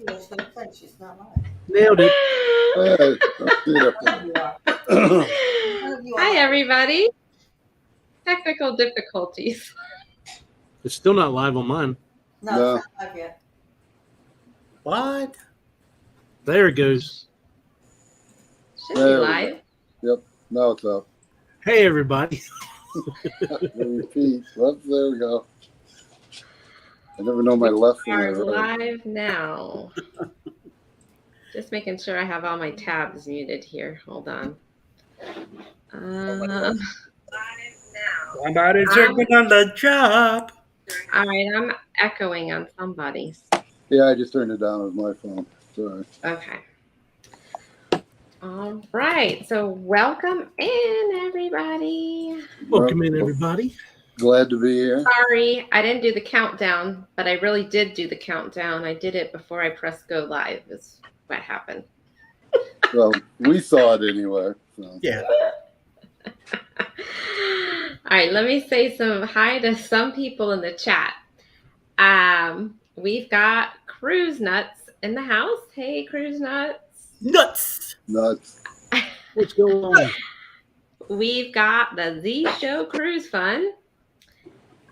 She's not lying. Nailed it. Hey, don't see that. Hi, everybody. Technical difficulties. It's still not live on mine. No, it's not live yet. What? There it goes. Should be There we live. Yep, now it's up. Hey, everybody. Repeat. Well, there we go. I never know my left from my Are right. live now. Just making sure I have all my tabs muted here. Hold on. Live now. Somebody's working on the job. All right, I'm echoing on somebody's. Yeah, I just turned it down with my phone. Sorry. Okay. All right. So welcome in, everybody. Welcome in, everybody. Glad to be here. Sorry, I didn't do the countdown, but I really did do the countdown. I did it before I pressed go live is what happened. Well, we saw it anyway. So. Yeah. All right, let me say some hi to some people in the chat. We've got Cruise Nuts in the house. Hey, Cruise Nuts. Nuts. What's going on? We've got the Z Show Cruise Fun.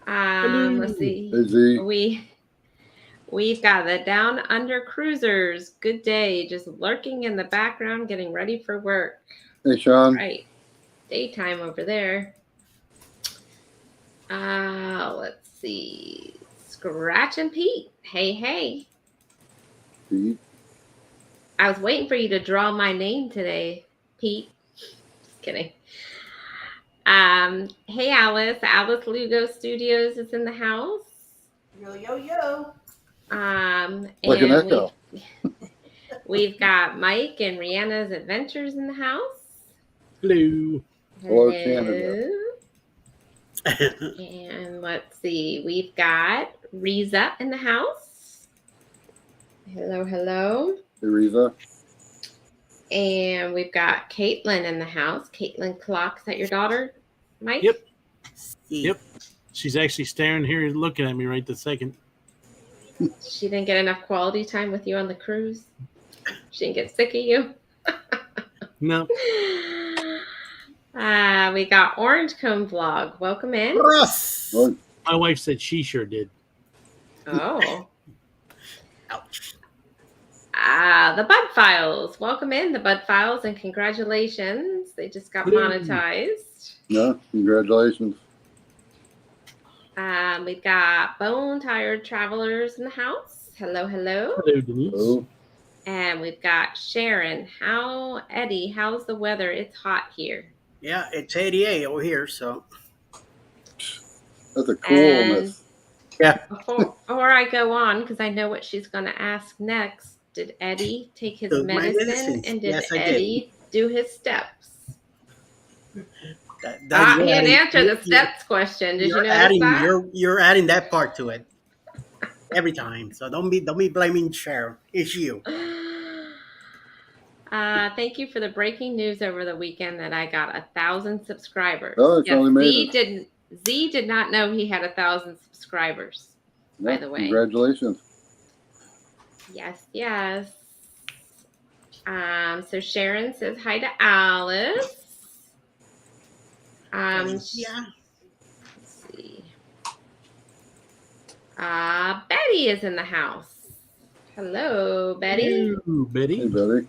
Let's see. Hey, Z. We've got the Down Under Cruisers. Good day. Just lurking in the background, getting ready for work. Hey, Sean. Right. Daytime over there. Let's see. Scratch and Pete. Hey, hey. Pete. I was waiting for you to draw my name today, Pete. Just kidding. Hey, Alice. Alice Lugo Studios is in the house. Yo, yo, yo. Like an echo. We've got Mike and Rihanna's Adventures in the house. Hello. Hello, Canada. And let's see. We've got Riza in the house. Hello, hello. Hey, Riza. And we've got Caitlin in the house. Caitlin Clock. Is that your daughter, Mike? Yep. Yep. She's actually staring here and looking at me right this second. She didn't get enough quality time with you on the cruise? She didn't get sick of you? No. We got Orange Cone Vlog. Welcome in. Russ. My wife said she sure did. Oh. Ouch. The Bud Files. Welcome in, the Bud Files, and congratulations. They just got monetized. Yeah, congratulations. We've got Bone Tired Travelers in the house. Hello, hello. Hello, Denise. Hello. And we've got Sharon. Eddie, how's the weather? It's hot here. Yeah, it's 88 over here, so. That's a coolness. Yeah. Before I go on, because I know what she's going to ask next, did Eddie take his Took my medicine? medicines. And did Yes, I did. Eddie do his steps? He That didn't answer the steps question. Did you notice that? You're adding that part to it every time. So don't be blaming Cheryl. It's you. Thank you for the breaking news over the weekend that I got 1,000 subscribers. Oh, it's only made it. Z did not know he had 1,000 subscribers. Yeah, by the way. Congratulations. Yes, yes. So Sharon says hi to Alice. Yeah. Let's see. Betty is in the house. Hello, Betty. Hello, Betty. Hey, Betty.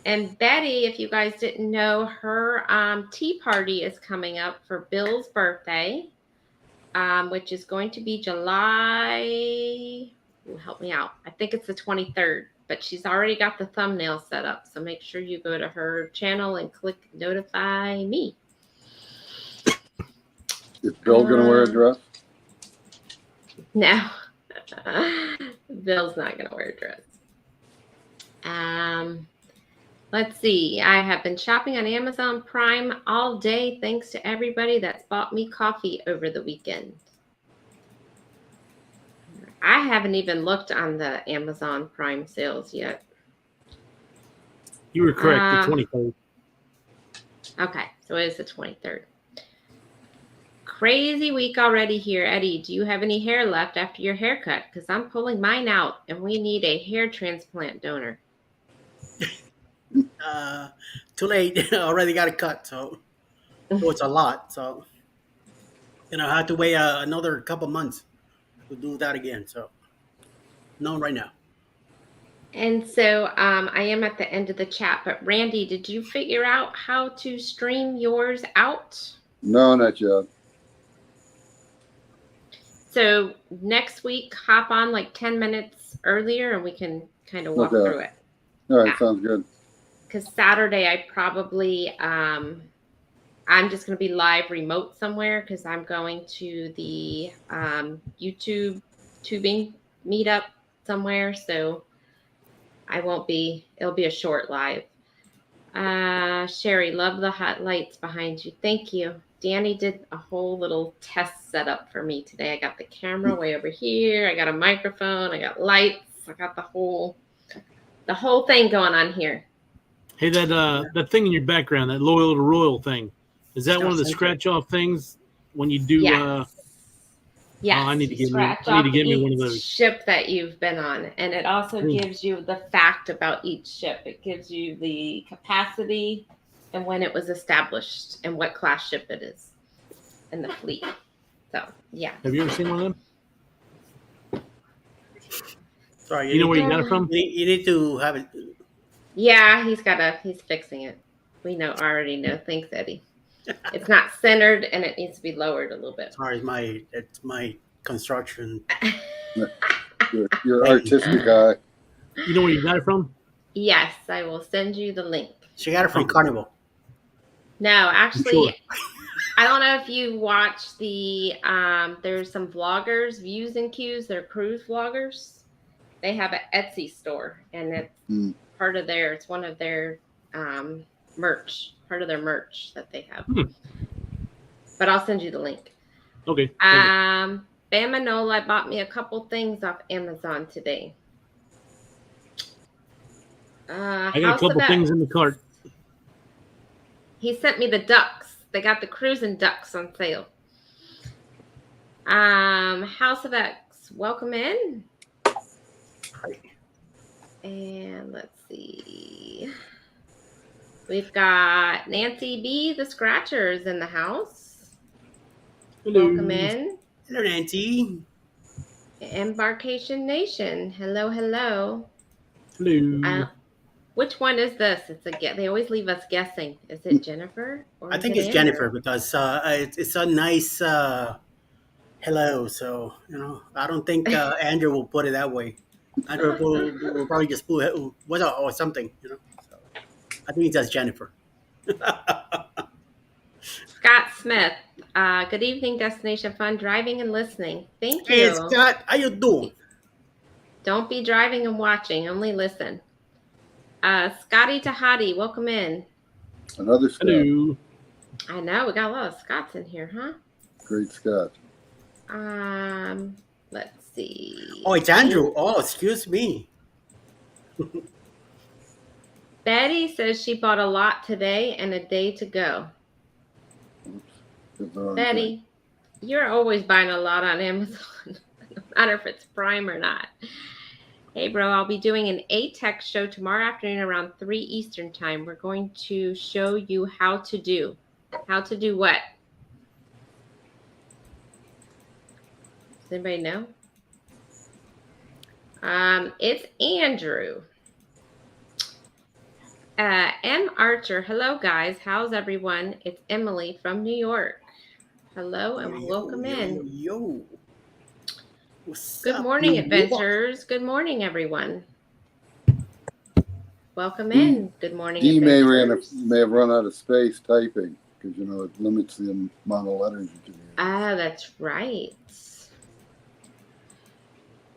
And Betty, if you guys didn't know, her tea party is coming up for Bill's birthday, which is going to be July. Help me out. I think it's the 23rd, but she's already got the thumbnail set up. So make sure you go to her channel and click notify me. Is Bill going to wear a dress? No, Bill's not going to wear a dress. Let's see. I have been shopping on Amazon Prime all day. Thanks to everybody that's bought me coffee over the weekend. I haven't even looked on the Amazon Prime sales yet. You were correct. The 23rd. Okay, so it is the 23rd. crazy week already here. Eddie, do you have any hair left after your haircut? Because I'm pulling mine out and we need a hair transplant donor. Too late. Already got it cut, so it's a lot. So I have to wait another couple months to do that again. So no, right now. And so I am at the end of the chat, but Randy, did you figure out how to stream yours out? No, not yet. So next week, hop on like 10 minutes earlier and we can kind of walk through it. All right, sounds good. Because Saturday, I probably, I'm just going to be live remote somewhere because I'm going to the YouTube tubing meetup somewhere. So I won't be, it'll be a short live. Sherry, love the hot lights behind you. Thank you. Danny did a whole little test setup for me today. I got the camera way over here. I got a microphone. I got lights. I got the whole thing going on here. Hey, that thing in your background, that loyal to royal thing, is that one of the scratch off things when you do? Yes. Yes. Oh, I need to get me one of those. Ship that you've been on, and it also gives you the fact about each ship. It gives you the capacity and when it was established and what class ship it is in the fleet. So yeah. Have you ever seen one of them? Sorry, you know where you got it from? You need to have it. Yeah, he's fixing it. We already know. Thanks, Eddie. It's not centered and it needs to be lowered a little bit. Sorry, it's my construction. You're artistic guy. You know where you got it from? Yes, I will send you the link. She got it from Carnival. No, actually, sure. I don't know if you watch the, there's some vloggers, Views and Cues, they're cruise vloggers. They have an Etsy store and it's part of it's one of their merch, part of their merch that they have. But I'll send you the link. Okay. Bamanola bought me a couple things off Amazon today. I got a couple things in the cart. He sent me the ducks. They got the cruising ducks on sale. House of X, welcome in. And let's see. We've got Nancy B, the Scratchers, in the house. Hello. Welcome in. Hello, Nancy. Embarkation Nation. Hello, hello. Hello. Which one is this? They always leave us guessing. Is it Jennifer? Or I think it's Jennifer because it's a nice hello. So I don't think Andrew will put it that way. Andrew will probably just put what or something. So I think it's just Jennifer. Scott Smith. Good evening, Destination Fun, driving and listening. Thank you. Hey, Scott, how you doing? Don't be driving and watching. Only listen. Scotty Tahati, welcome in. Another Scott. Hello. I know we got a lot of Scots in here, huh? Great Scott. Let's see. Oh, it's Andrew. Oh, excuse me. Betty says she bought a lot today and a day to go. Betty, you're always buying a lot on Amazon, no matter if it's Prime or not. Hey, bro, I'll be doing an ATEX show tomorrow afternoon around 3 Eastern time. We're going to show you how to do what? Does anybody know? It's Andrew. M. Archer. Hello, guys. How's everyone? It's Emily from New York. Hello and welcome in. Yo. What's Good up, morning, New adventurers. York? Good morning, everyone. Welcome in. Good morning, Dee may adventurers. have run out of space typing because it limits the amount of letters you can use. Ah, that's right.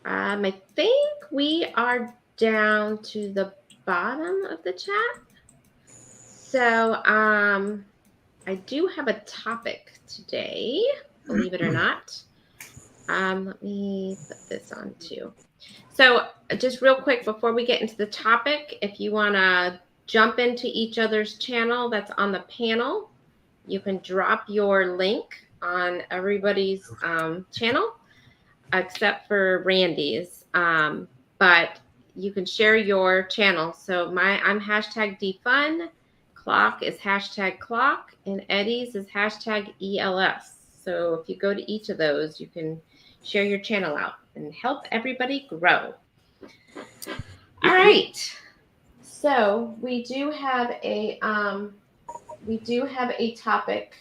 I think we are down to the bottom of the chat. So I do have a topic today, believe it or not. Let me put this on too. So just real quick before we get into the topic, if you want to jump into each other's channel that's on the panel, you can drop your link on everybody's channel except for Randy's. But you can share your channel. So I'm hashtag defun. Clock is hashtag clock, and Eddie's is hashtag ELS. So if you go to each of those, you can share your channel out and help everybody grow. All right. So we do have a topic.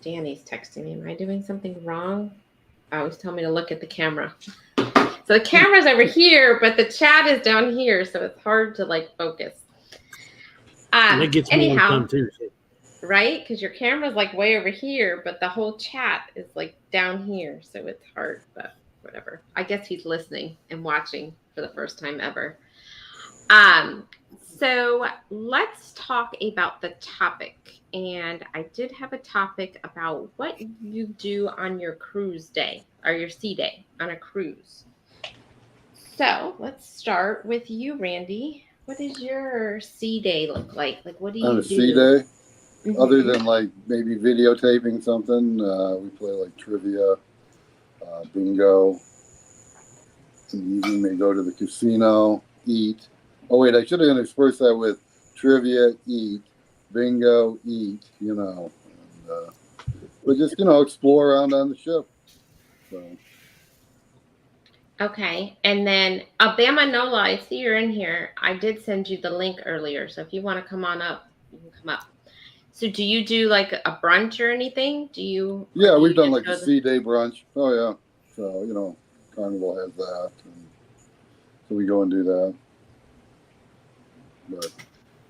Danny's texting me. Am I doing something wrong? I always tell me to look at the camera. So the camera's over here, but the chat is down here, so it's hard to like focus. And that gets me Anyhow, on too. So. Right? Because your camera's like way over here, but the whole chat is like down here, so it's hard. But whatever. I guess he's listening and watching for the first time ever. So let's talk about the topic. And I did have a topic about what you do on your cruise day or your sea day on a cruise. So let's start with you, Randy. What does your sea day look like? Like, what do you do? On a sea day, other than like maybe videotaping something, we play like trivia, bingo. In the evening, they go to the casino, eat. Oh wait, I should have interspersed that with trivia, eat, bingo, eat. You know, and, but just explore around on the ship. So. Okay, and then Alabama Nola, I see you're in here. I did send you the link earlier, so if you want to come on up, you can come up. So do you do like a brunch or anything? Yeah, we've done like a sea day brunch. Oh yeah, so Carnival has that, and so we go and do that. But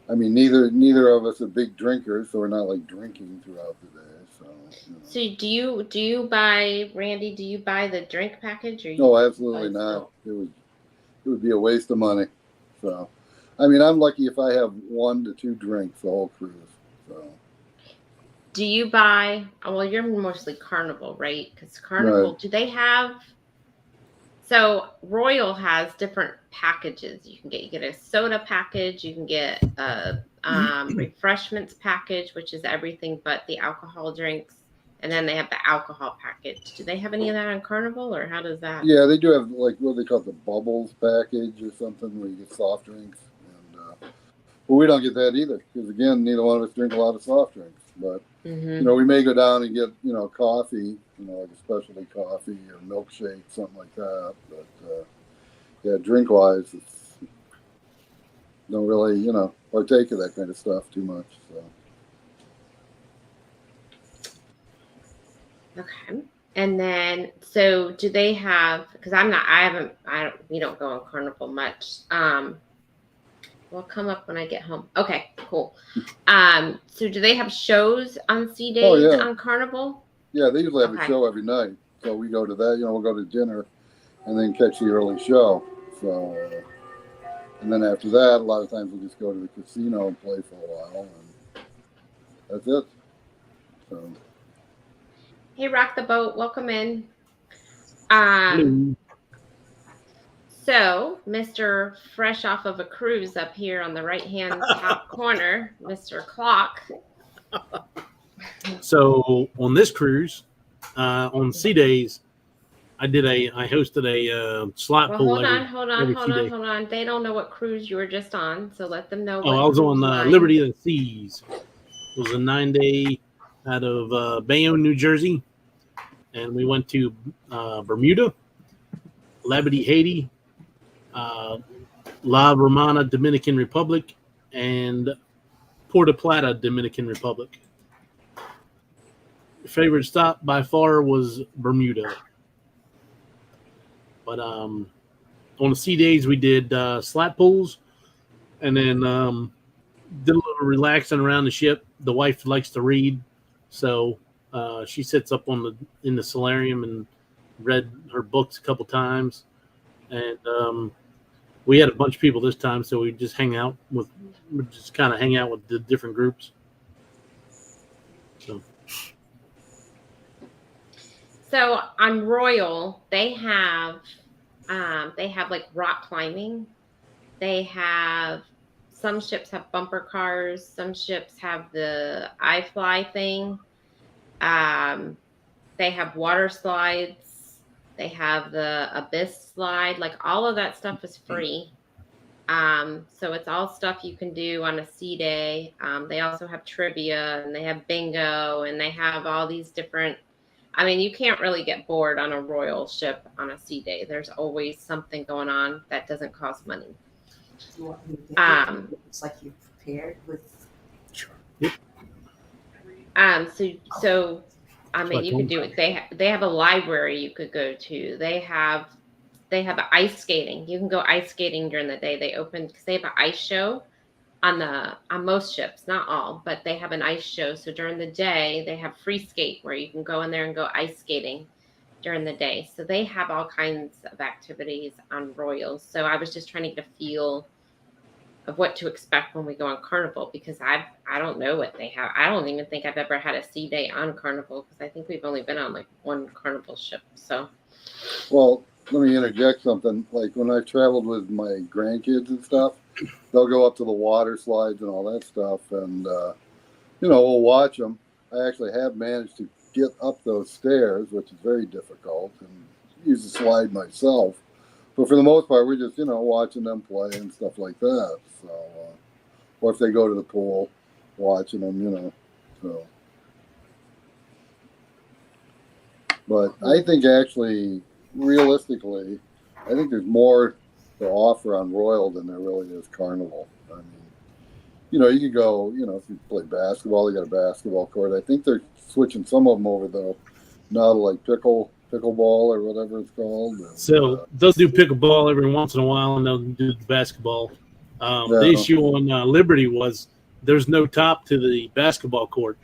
I mean, neither of us are big drinkers, so we're not like drinking throughout the day. So do you buy, Randy? Do you buy the drink package or? No, absolutely not. It would be a waste of money. So, I mean, I'm lucky if I have 1 to 2 drinks the whole cruise. So. Do you buy? Well, you're mostly Carnival, right? Because Carnival, right. Do they have? So Royal has different packages. You get a soda package. You can get a refreshments package, which is everything but the alcohol drinks. And then they have the alcohol package. Do they have any of that on Carnival, or how does that? Yeah, they do have like what they call the bubbles package or something where you get soft drinks. And but we don't get that either because again, neither one of us drink a lot of soft drinks. But we may go down and get coffee, like a specialty coffee or milkshake, something like that. But yeah, drink wise, it's don't really partake of that kind of stuff too much. So. Okay. And then, so do they have, because we don't go on Carnival much. We'll come up when I get home. Okay, cool. So do they have shows on sea days on Carnival? Yeah, they usually have a show every night. So we go to that, we'll go to dinner and then catch the early show. So, and then after that, a lot of times we'll just go to the casino and play for a while. And that's it. So. Hey, Rock the Boat, welcome in. So, Mr. Fresh off of a cruise up here on the right-hand top corner, Mr. Clock. So, on this cruise, on sea days, I hosted a slot pool. Hold on. They don't know what cruise you were just on, so let them know. I was on Liberty of the Seas. It was a 9-day out of Bayonne, New Jersey. And we went to Bermuda, Labadee, Haiti, La Romana, Dominican Republic, and Puerto Plata, Dominican Republic. Favorite stop by far was Bermuda. But on the sea days, we did slat pools and then did a little relaxing around the ship. The wife likes to read, so she sits up in the solarium and read her books a couple times. And we had a bunch of people this time, so we just kind of hang out with the different groups. So on Royal, they have like rock climbing. They have some ships have bumper cars. Some ships have the iFly thing. They have water slides. They have the abyss slide. Like all of that stuff is free. So it's all stuff you can do on a sea day. They also have trivia and they have bingo and they have all these different. I mean, you can't really get bored on a royal ship on a sea day. There's always something going on that doesn't cost money. You want me to it's like you prepared with. Sure. So I mean, you could do it. They have a library you could go to. They have ice skating. You can go ice skating during the day. They open because they have an ice show on most ships, not all, but they have an ice show. So during the day, they have free skate where you can go in there and go ice skating during the day. So they have all kinds of activities on Royals. So I was just trying to get a feel of what to expect when we go on Carnival because I don't know what they have. I don't even think I've ever had a sea day on Carnival because I think we've only been on like one Carnival ship. So, Well, let me interject something. Like when I traveled with my grandkids and stuff, they'll go up to the water slides and all that stuff, and we'll watch them. I actually have managed to get up those stairs, which is very difficult, and use the slide myself. But for the most part, we're just watching them play and stuff like that. So, or if they go to the pool, watching them, So, but I think actually, realistically, I think there's more to offer on Royal than there really is Carnival. I mean, you could go, if you play basketball, they got a basketball court. I think they're switching some of them over though, now to like pickleball or whatever it's called. And, So they'll do pickleball every once in a while, and they'll do the basketball. The issue on Liberty was there's no top to the basketball court.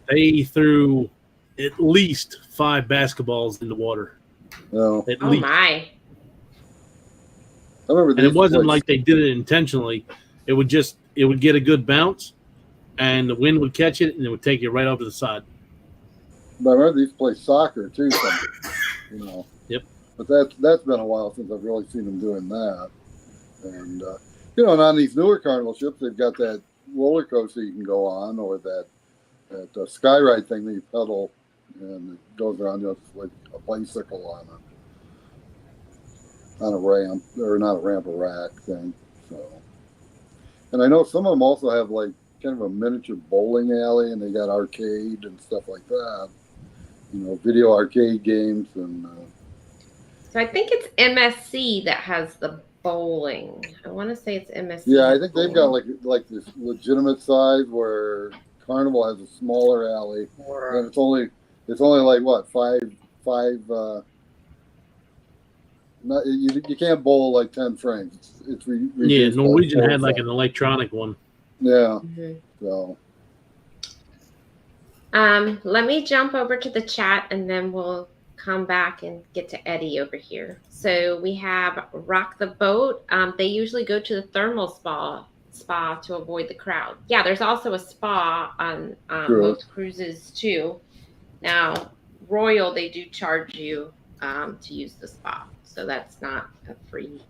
They threw at least 5 basketballs in the water. No. At oh least. my. I remember And it wasn't like they did it intentionally. It would get a good bounce, and the wind would catch it, and it would take you right over the side. But I remember they used to play soccer too. Yep. But that's been a while since I've really seen them doing that. And and on these newer Carnival ships, they've got that roller coaster you can go on, or that sky ride thing that you pedal, and it goes around. It's like a bicycle on a ramp, or not a ramp, a rack thing. So, and I know some of them also have like kind of a miniature bowling alley, and they got arcade and stuff like that. Video arcade games and. So I think it's MSC that has the bowling. I want to say it's MSC. Yeah, I think they've got like this legitimate size where Carnival has a smaller alley, and it's only like what five. You can't bowl like 10 frames. It's yeah. Norwegian had like an electronic one. Yeah. Mm-hmm. So. Let me jump over to the chat and then we'll come back and get to Eddie over here. So we have Rock the Boat. They usually go to the thermal spa to avoid the crowd. Yeah, there's also a spa on most cruises too. Now, Royal, they do charge you to use the spa, so that's not a free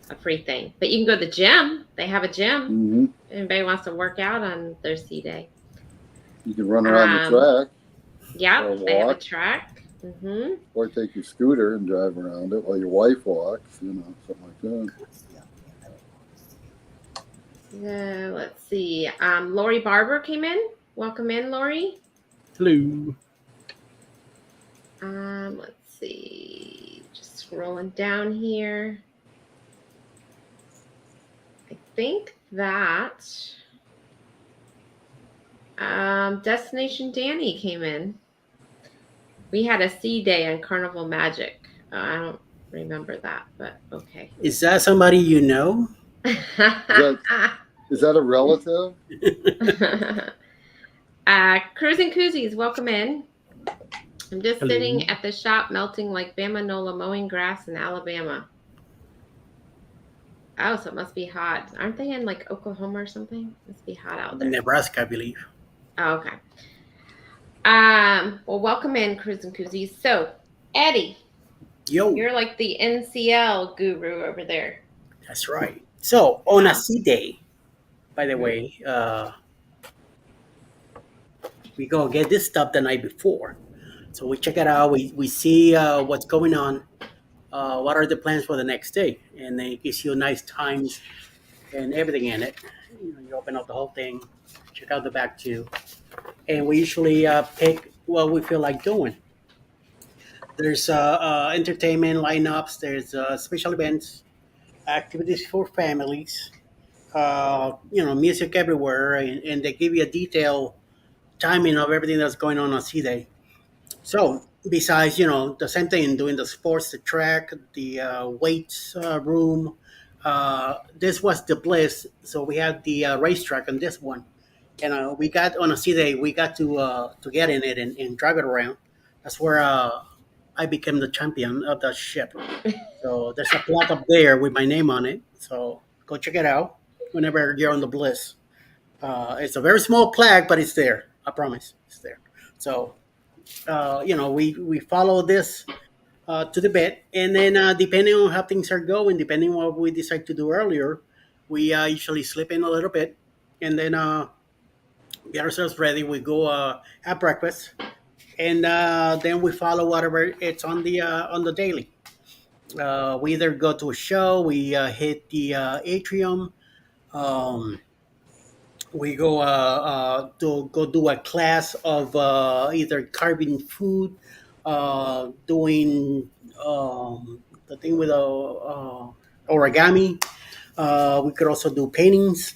thing. But you can go to the gym. They have a gym. Mm-hmm. If anybody wants to work out on their sea day. You can run around the track. Yeah, they have a track. Mm-hmm. Or take your scooter and drive around it while your wife walks, something like that. Yeah, let's see. Lori Barber came in. Welcome in, Lori. Hello. Let's see. Just scrolling down here. I think that Destination Danny came in. We had a sea day on Carnival Magic. I don't remember that, but okay. Is that somebody you know? Is that a relative? Cruising Koozies, welcome in. I'm just sitting at the shop melting like Bamanola mowing grass in Alabama. Oh, so it must be hot. Aren't they in like Oklahoma or something? It must be hot out there. Nebraska, I believe. Oh, okay. Well, welcome in, Cruising Koozies. So, Eddie, you're like the NCL guru over there. That's right. So, on a sea day, by the way, we go get this stuff the night before. So we check it out. We see what's going on. What are the plans for the next day? And they gives you nice times and everything in it. You open up the whole thing, check out the back too, and we usually pick what we feel like doing. There's entertainment lineups. There's special events, activities for families. Music everywhere, and they give you a detailed timing of everything that's going on C Day. So besides, the same thing, doing the sports, the track, the weights room. This was the Bliss, so we had the racetrack on this one, and we got on a C Day. We got to get in it and drive it around. That's where I became the champion of that ship. So there's a plaque up there with my name on it. So go check it out whenever you're on the Bliss. It's a very small plaque, but it's there. I promise, it's there. So we follow this to the bit, and then depending on how things are going, depending on what we decide to do earlier, we usually slip in a little bit, and then get ourselves ready. We go have breakfast, and then we follow whatever it's on the daily. We either go to a show, we hit the atrium, um, we go to go do a class of either carving food, doing the thing with origami. We could also do paintings,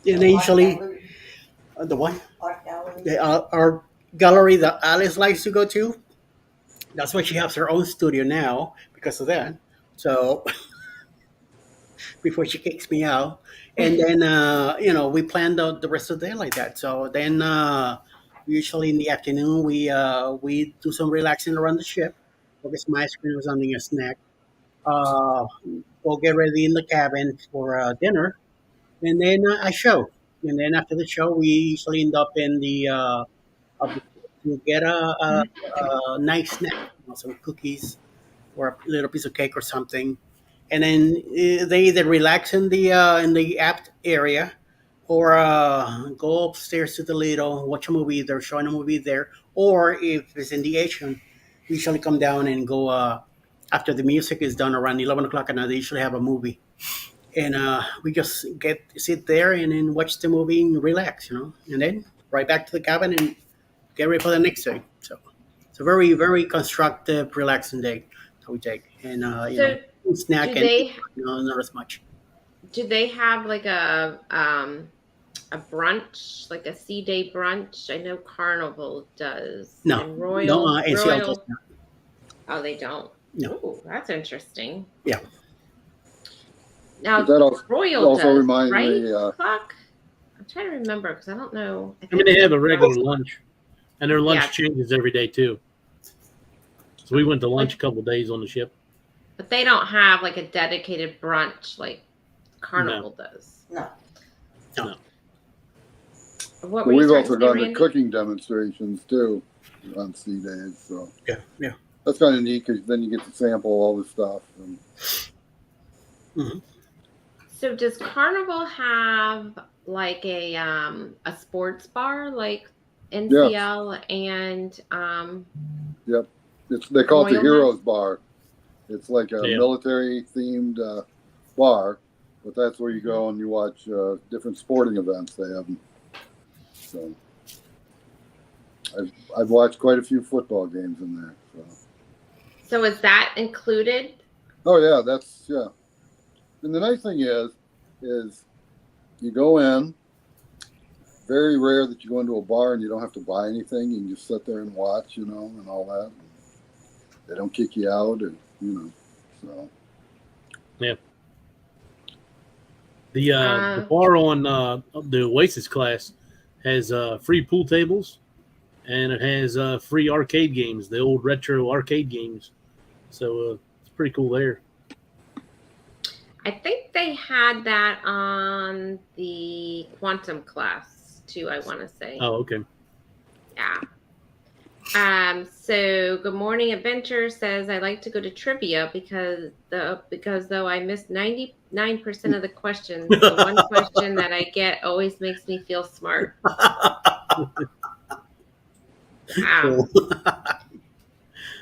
and then usually the one Art gallery. the art gallery that Alice likes to go to. That's why she has her own studio now because of that. So before she kicks me out, and then we plan the rest of the day like that. So then usually in the afternoon we do some relaxing around the ship, go get some ice cream or something, a snack. Uh, go get ready in the cabin for dinner, and then a show. And then after the show, we usually end up in the to get a nice snack, some cookies or a little piece of cake or something, and then they either relax in the apt area or go upstairs to the Lido, watch a movie. They're showing a movie there, or if it's in the Asian, we usually come down and go after the music is done around 11 o'clock at night. They usually have a movie, and we just get sit there and then watch the movie and relax, and then right back to the cabin and get ready for the next day. So it's a very, very constructive, relaxing day that we take. And, So snack do and, they not as much. do they have like a brunch, like a sea day brunch? I know Carnival does. No, And no, NCL does not. Oh, they don't. No. Ooh, that's interesting. Yeah. Now But that Royal also does, reminds right? me, Clock. I'm trying to remember because I don't know. I mean, they have a regular lunch, and their lunch Yeah. changes every day too. So we went to lunch a couple of days on the ship. But they don't have like a dedicated brunch like Carnival does. No. No. What but were you we've trying also to say, gone to Randy? cooking demonstrations too on sea days. So Yeah. that's kind of neat because then you get to sample all the stuff. And Hmm. So does Carnival have like a sports bar like NCL and yep, they call it the Royal Heroes Bar. It's like a Yeah. military themed bar, but that's where you go and you watch different sporting events they have. So I've watched quite a few football games in there. So is that included? Oh yeah, yeah. And the nice thing is you go in. Very rare that you go into a bar and you don't have to buy anything. You can just sit there and watch, and all that. They don't kick you out, so. The bar on the Oasis class has free pool tables, and it has free arcade games, the old retro arcade games. So it's pretty cool there. I think they had that on the quantum class too, I want to say. Oh, okay. Yeah. So Good Morning Adventure says I like to go to trivia because though I missed 99% of the questions, the one question that I get always makes me feel smart. Cool.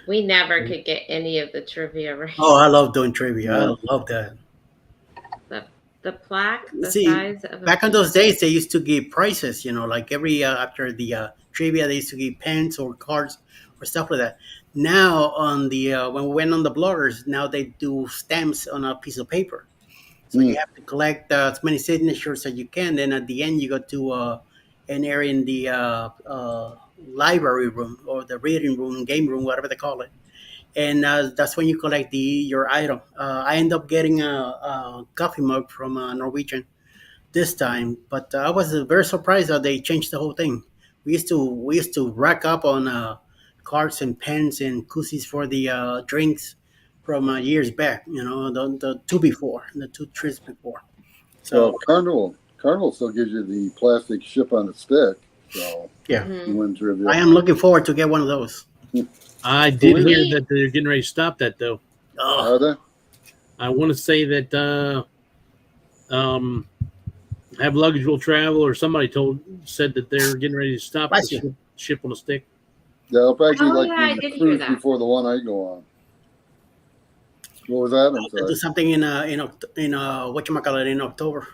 We never could get any of the trivia right. Oh, I love doing trivia. I love that. The plaque, the See, size of back in those days, they used to give prizes. Like every after the trivia, they used to give pens or cards or stuff like that. Now on the when we went on the bloggers, now they do stamps on a piece of paper. So you have to collect as many signatures as you can. Then at the end, you go to an area in the library room or the reading room, game room, whatever they call it. And that's when you collect your item. I end up getting a coffee mug from Norwegian this time, but I was very surprised that they changed the whole thing. We used to rack up on cards and pens and koozies for the drinks from years back. The two trips before. So Carnival still gives you the plastic ship on a stick. So yeah, you win trivia. I am looking forward to get one of those. I did hear that they're getting ready to stop that, though. Are they? I want to say that Have Luggage Will Travel or somebody said that they're getting ready to stop the ship on a stick. Yeah, it'll probably be I the did hear cruise that. before the one I go on. What was that? I'm sorry. Do something in whatchamacallit in October.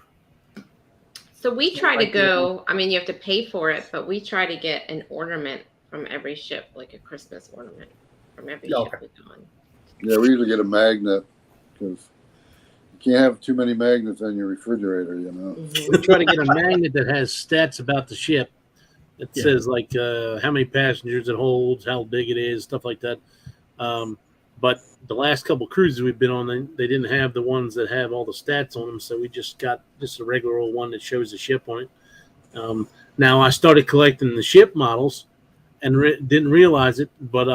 So we try to go. I mean, you have to pay for it, but we try to get an ornament from every ship, like a Christmas ornament from every ship we go on. Yeah, we usually get a magnet because you can't have too many magnets on your refrigerator, We try to get a magnet that has stats about the ship. It says like how many passengers it holds, how big it is, stuff like that. But the last couple cruises we've been on, they didn't have the ones that have all the stats on them, so we just got just a regular old one that shows the ship on it. Now I started collecting the ship models and didn't realize it, but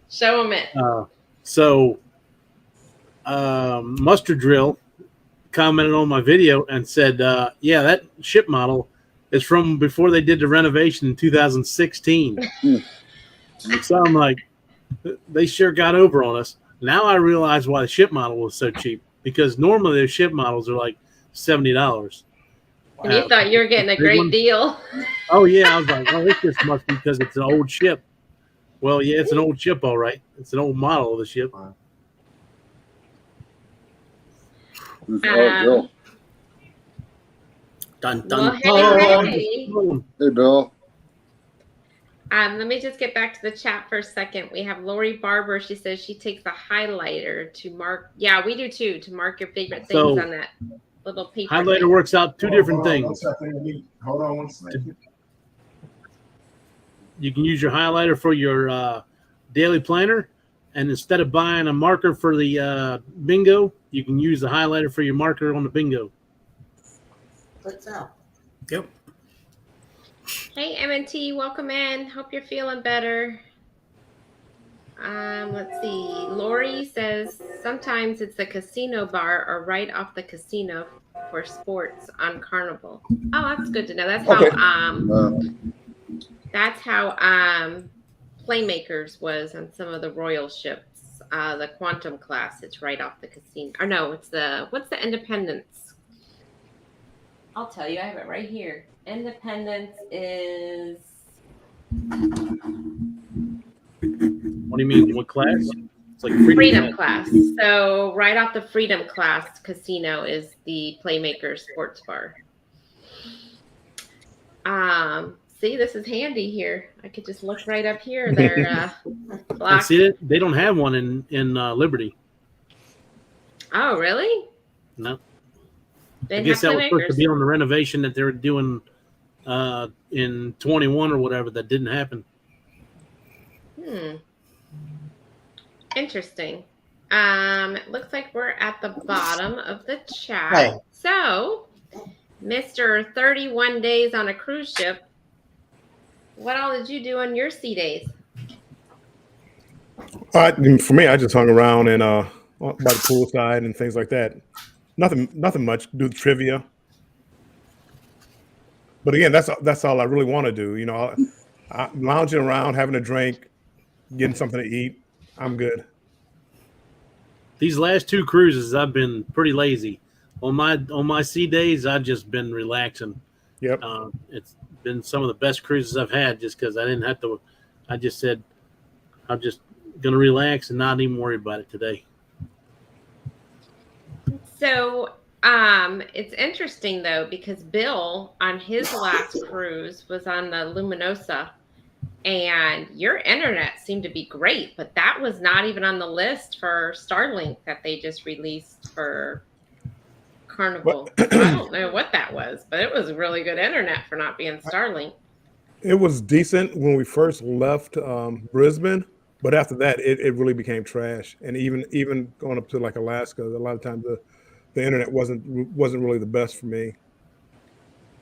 show them it. So Mustard Drill commented on my video and said, yeah, that ship model is from before they did the renovation in 2016. So I'm like, they sure got over on us. Now I realize why the ship model was so cheap, because normally their ship models are like $70. And you thought you were getting a great deal. Oh yeah, I was like, oh, this just must be because it's an old ship. Well, yeah, it's an old ship, all right. It's an old model of the ship. Bill. Dun, Well, dun. hey. Hey, Bill. Let me just get back to the chat for a second. We have Lori Barber. She says she takes a highlighter to mark. Yeah, we do too, to mark your favorite things on that little paper. Highlighter thing. works out two different things. Hold on one second. You can use your highlighter for your daily planner, and instead of buying a marker for the bingo, you can use the highlighter for your marker on the bingo. What's up? Yep. Hey, M&T, welcome in. Hope you're feeling better. Let's see. Lori says sometimes it's the casino bar or right off the casino for sports on Carnival. Oh, that's good to know. That's how Playmakers was on some of the royal ships. The Quantum class, it's right off the casino. Or no, what's the Independence? I'll tell you, I have it right here. Independence is. What do you mean? What class? It's like Freedom class. So right off the Freedom class casino is the Playmaker Sports Bar. See, this is handy here. I could just look right up here. Their clock. See it? They don't have one in Liberty. Oh, really? No. They I guess that was supposed to Playmakers. be on the renovation that they were doing in 21 or whatever. That didn't happen. Interesting. It looks like we're at the bottom of the chat. Right. So, Mr. 31 days on a cruise ship, what all did you do on your sea days? For me, I just hung around and by the poolside and things like that. Nothing much. Do trivia. But again, that's all I really want to do. lounging around, having a drink, getting something to eat. I'm good. These last 2 cruises, I've been pretty lazy. On my sea days, I've just been relaxing. Yep. It's been some of the best cruises I've had, just because I didn't have to. I just said I'm just gonna relax and not even worry about it today. So it's interesting though, because Bill on his last cruise was on the Luminosa, and your internet seemed to be great, but that was not even on the list for Starlink that they just released for Carnival. So I don't know what that was, but it was really good internet for not being Starlink. It was decent when we first left Brisbane, but after that, it really became trash. And even going up to like Alaska, a lot of times the internet wasn't really the best for me.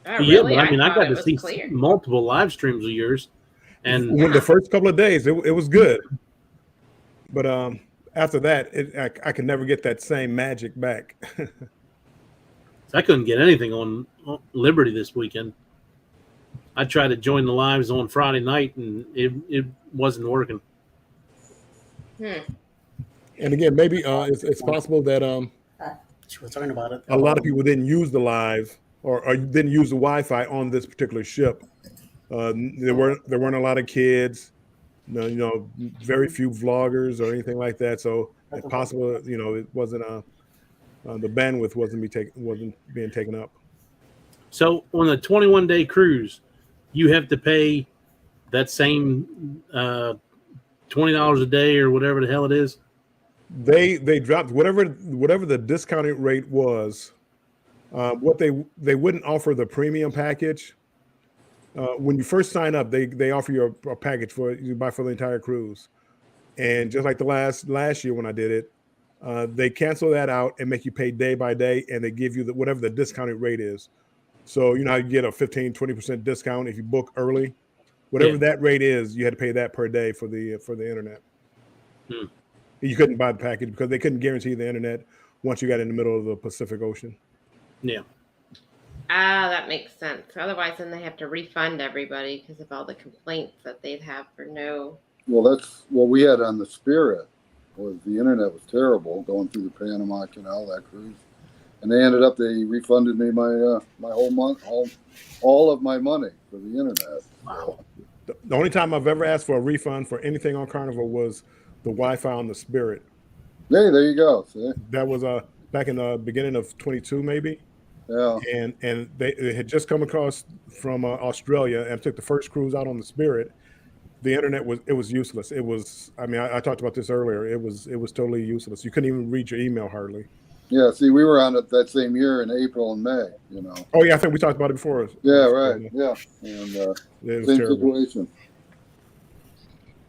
Oh, Yeah, really? but I mean, I thought got it to was see clear. multiple live streams of yours, and When the first couple of days, it was good, but after that, I could never get that same magic back. I couldn't get anything on Liberty this weekend. I tried to join the lives on Friday night, and it wasn't working. And again, maybe it's possible that She was talking about it. a lot of people didn't use the live or didn't use the Wi-Fi on this particular ship. There weren't a lot of kids, very few vloggers or anything like that. So it's possible, it wasn't the bandwidth wasn't being taken up. So on a 21-day cruise, you have to pay that same $20 a day or whatever the hell it is. They dropped whatever the discounted rate was. What they wouldn't offer the premium package. When you first sign up, they offer you a package you buy for the entire cruise, and just like the last year when I did it, they cancel that out and make you pay day by day, and they give you whatever the discounted rate is. So you know how you get a 15-20% discount if you book early. Whatever that rate is, you had to pay that per day for the internet. You couldn't buy the package because they couldn't guarantee the internet once you got in the middle of the Pacific Ocean. Yeah. Ah, that makes sense. Otherwise, then they have to refund everybody because of all the complaints that they'd have for no. Well, that's what we had on the Spirit. Was the internet was terrible going through the Panama Canal, that cruise, and they refunded me my my whole month, all of my money for the internet. Wow. The only time I've ever asked for a refund for anything on Carnival was the Wi-Fi on the Spirit. Hey, there you go. See? That was back in the beginning of 22, maybe. Yeah. And they had just come across from Australia and took the first cruise out on the Spirit. The internet was useless. It was. I mean, I talked about this earlier. It was totally useless. You couldn't even read your email hardly. Yeah. See, we were on it that same year in April and May. Oh yeah, I think we talked about it before. Yeah. Right. Yeah. And it was same terrible. situation.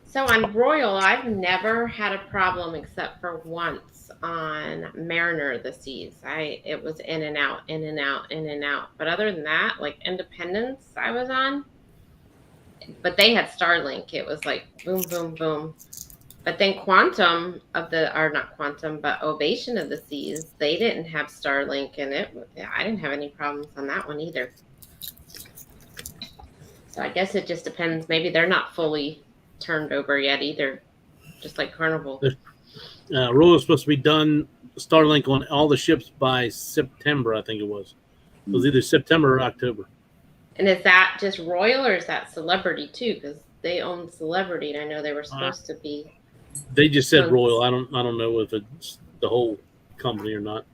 So on Royal, I've never had a problem except for once on Mariner of the Seas. It was in and out, in and out, in and out. But other than that, like Independence I was on, but they had Starlink. It was like boom, boom, boom. But then not Quantum, but Ovation of the Seas, they didn't have Starlink, and I didn't have any problems on that one either. So I guess it just depends. Maybe they're not fully turned over yet either, just like Carnival. Royal was supposed to be done Starlink on all the ships by September, I think it was. It was either September or October. And is that just Royal or is that Celebrity too? Because they own Celebrity, and I know they were supposed to be. They just said Royal. I don't know if it's the whole company or not.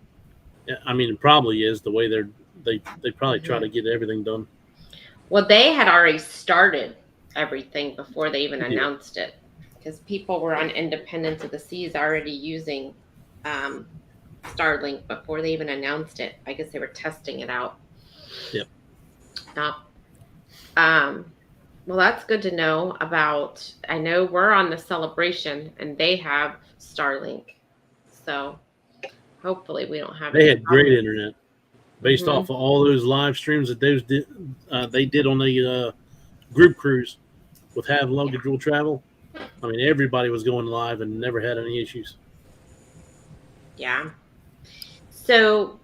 I mean, it probably is the way they probably try to get everything done. Well, they had already started everything before they even announced it, because people were on Independence of the Seas already using Starlink before they even announced it. I guess they were testing it out. Yep. Well, that's good to know about. I know we're on the Celebration and they have Starlink, so hopefully we don't have. They had great internet based off of all those live streams that they did on the group cruise with Have Luggage Will Travel. I mean, everybody was going live and never had any issues. Yeah. So,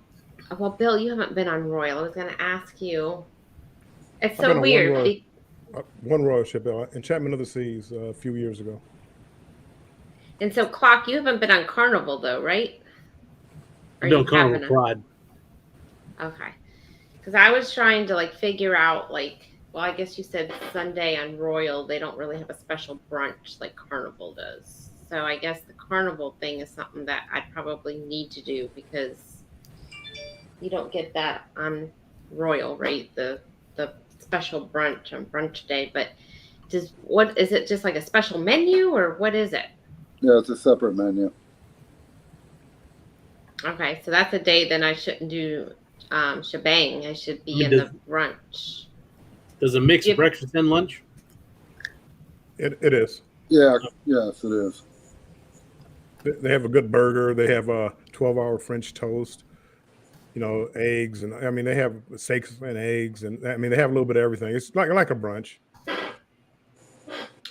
well, Bill, you haven't been on Royal. I was going to ask you. It's so weird. one royal ship, Enchantment of the Seas, a few years ago. And so, Clock, you haven't been on Carnival though, right? Or No, you Carnival haven't? Pride. Okay. Because I was trying to like figure out well, I guess you said Sunday on Royal, they don't really have a special brunch like Carnival does. So I guess the Carnival thing is something that I probably need to do because you don't get that on Royal, right? The special brunch on brunch day. But what is it? Just like a special menu or what is it? Yeah, it's a separate menu. Okay, so that's a day then I shouldn't do shebang. I should be in the brunch. Does it mix breakfast and lunch? It is. Yeah, yes, it is. They have a good burger. They have a 12-hour French toast. Eggs, and I mean they have steaks and eggs, and I mean they have a little bit of everything. It's like a brunch.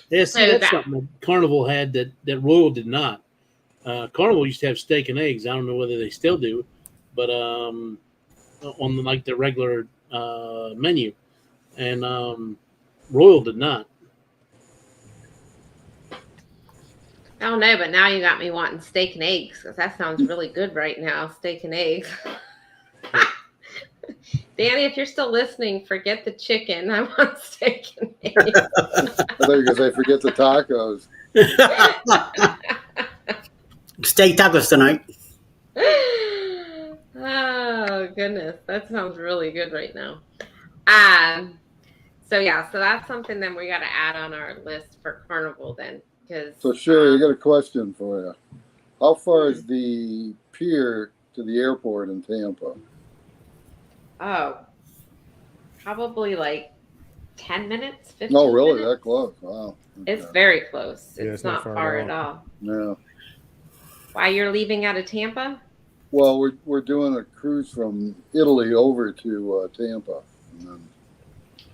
Yeah, see, that's something that Carnival had that Royal did not. Carnival used to have steak and eggs. I don't know whether they still do, but on like the regular menu, and Royal did not. I don't know, but now you got me wanting steak and eggs because that sounds really good right now. Steak and eggs. Danny, if you're still listening, forget the chicken. I want steak and eggs. I thought you were going to say forget the tacos. Steak tacos tonight. Oh goodness, that sounds really good right now. So that's something then we got to add on our list for Carnival then. So Sherry, I got a question for you. How far is the pier to the airport in Tampa? Oh, probably like 10 minutes, 15 Oh, really? minutes. That close? Wow. Okay. It's very close. Yeah, It's not far at all. Yeah. Why, you're leaving out of Tampa? Well, we're doing a cruise from Italy over to Tampa, and then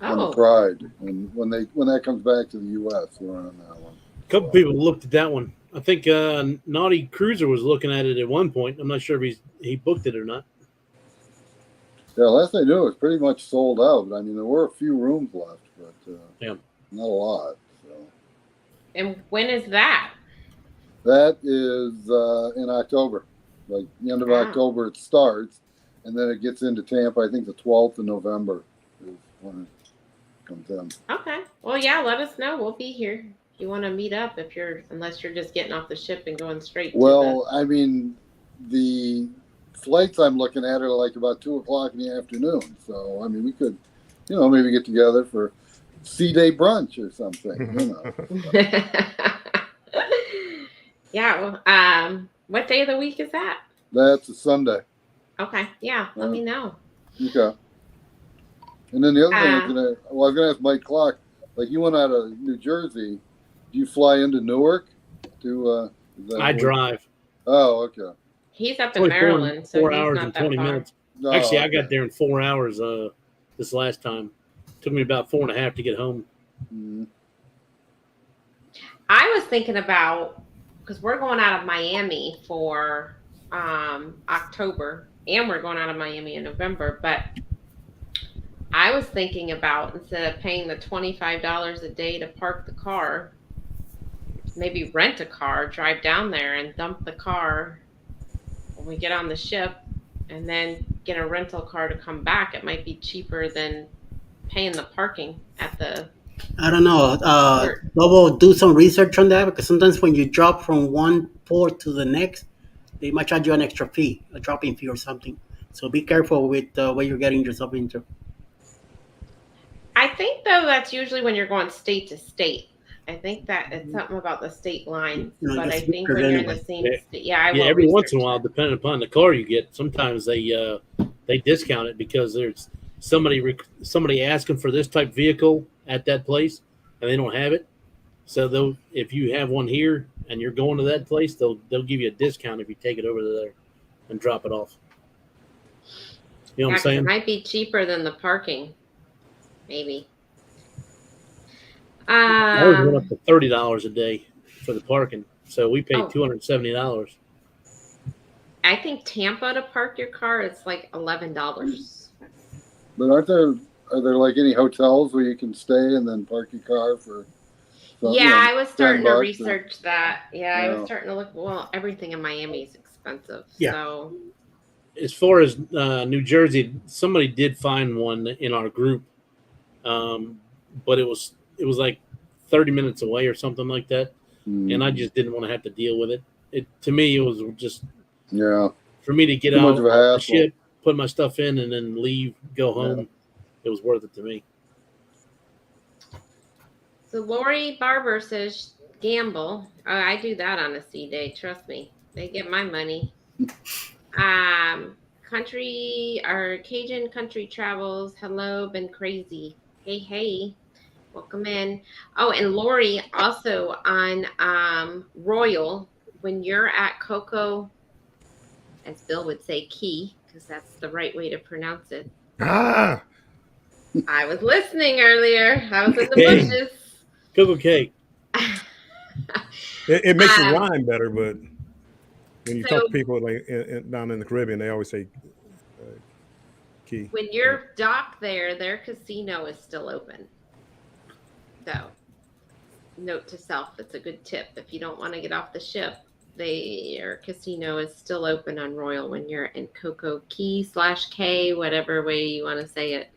on the Pride, and when that comes back to the U.S., we're on that one. A couple people looked at that one. I think Naughty Cruiser was looking at it at one point. I'm not sure if he booked it or not. Yeah, last I knew, it was pretty much sold out. I mean, there were a few rooms left, but not a lot. So. And when is that? That is in October. Like the end of October it starts, and then it gets into Tampa. I think the 12th of November is when it comes in. Okay. Well, yeah, let us know. We'll be here. If you want to meet up, unless you're just getting off the ship and going straight I mean, the flights I'm looking at are like about 2:00 in the afternoon. So, I mean, we could, maybe get together for sea day brunch or something, Yeah. What day of the week is that? That's a Sunday. Okay. Yeah. Let me know. Okay. And then the other thing I was gonna ask Mike Clark, like you went out of New Jersey, do you fly into Newark to I drive. Oh, okay. He's up in Maryland, so 4 he's hours not and that 20 far. minutes. No, Actually, I got there in 4 hours this last time. Took me about 4.5 to get home. Mm-hmm. I was thinking about, because we're going out of Miami for October, and we're going out of Miami in November, but I was thinking about, instead of paying the $25 a day to park the car, maybe rent a car, drive down there and dump the car when we get on the ship, and then get a rental car to come back. It might be cheaper than paying the parking at the... I don't know. Bobo, do some research on that, because sometimes when you drop from one port to the next, they might charge you an extra fee, a dropping fee or something. So be careful with what you're getting yourself into. I think, though, that's usually when you're going state to state. I think that it's something about the state lines. But I think when you're in the same state, I will every once in a while, that. depending upon the car you get, sometimes they discount it because there's somebody asking for this type vehicle at that place, and they don't have it. So if you have one here and you're going to that place, they'll give you a discount if you take it over there and drop it off. You know what I'm saying? It might be cheaper than the parking, maybe. Ours went up to $30 a day for the parking, so we paid $270. I think Tampa to park your car is like $11. But are there like any hotels where you can stay and then park your car for? I was starting to $10 or- research that. I Yeah. was starting to look. Well, everything in Miami is expensive. Yeah. So As far as New Jersey, somebody did find one in our group, but it was like 30 minutes away or something like that, and I just didn't want to have to deal with it. To me, it was just for me to get Too out much of a on the hassle. ship, put my stuff in, and then leave, go home. Yeah. It was worth it to me. So Lori Barber says gamble. Oh, I do that on a sea day. Trust me, they get my money. Country or Cajun country travels. Hello, been crazy. Hey, welcome in. Oh, and Lori also on Royal. When you're at Coco, as Bill would say, Key, because that's the right way to pronounce it. Ah, I was listening earlier. I was in the bushes. Cocoa cake. it makes it rhyme better, but when you So- talk to people like down in the Caribbean, they always say Key. When you're docked there, their casino is still open. So, note to self, it's a good tip. If you don't want to get off the ship, their casino is still open on Royal when you're in Coco Key /K, whatever way you want to say it.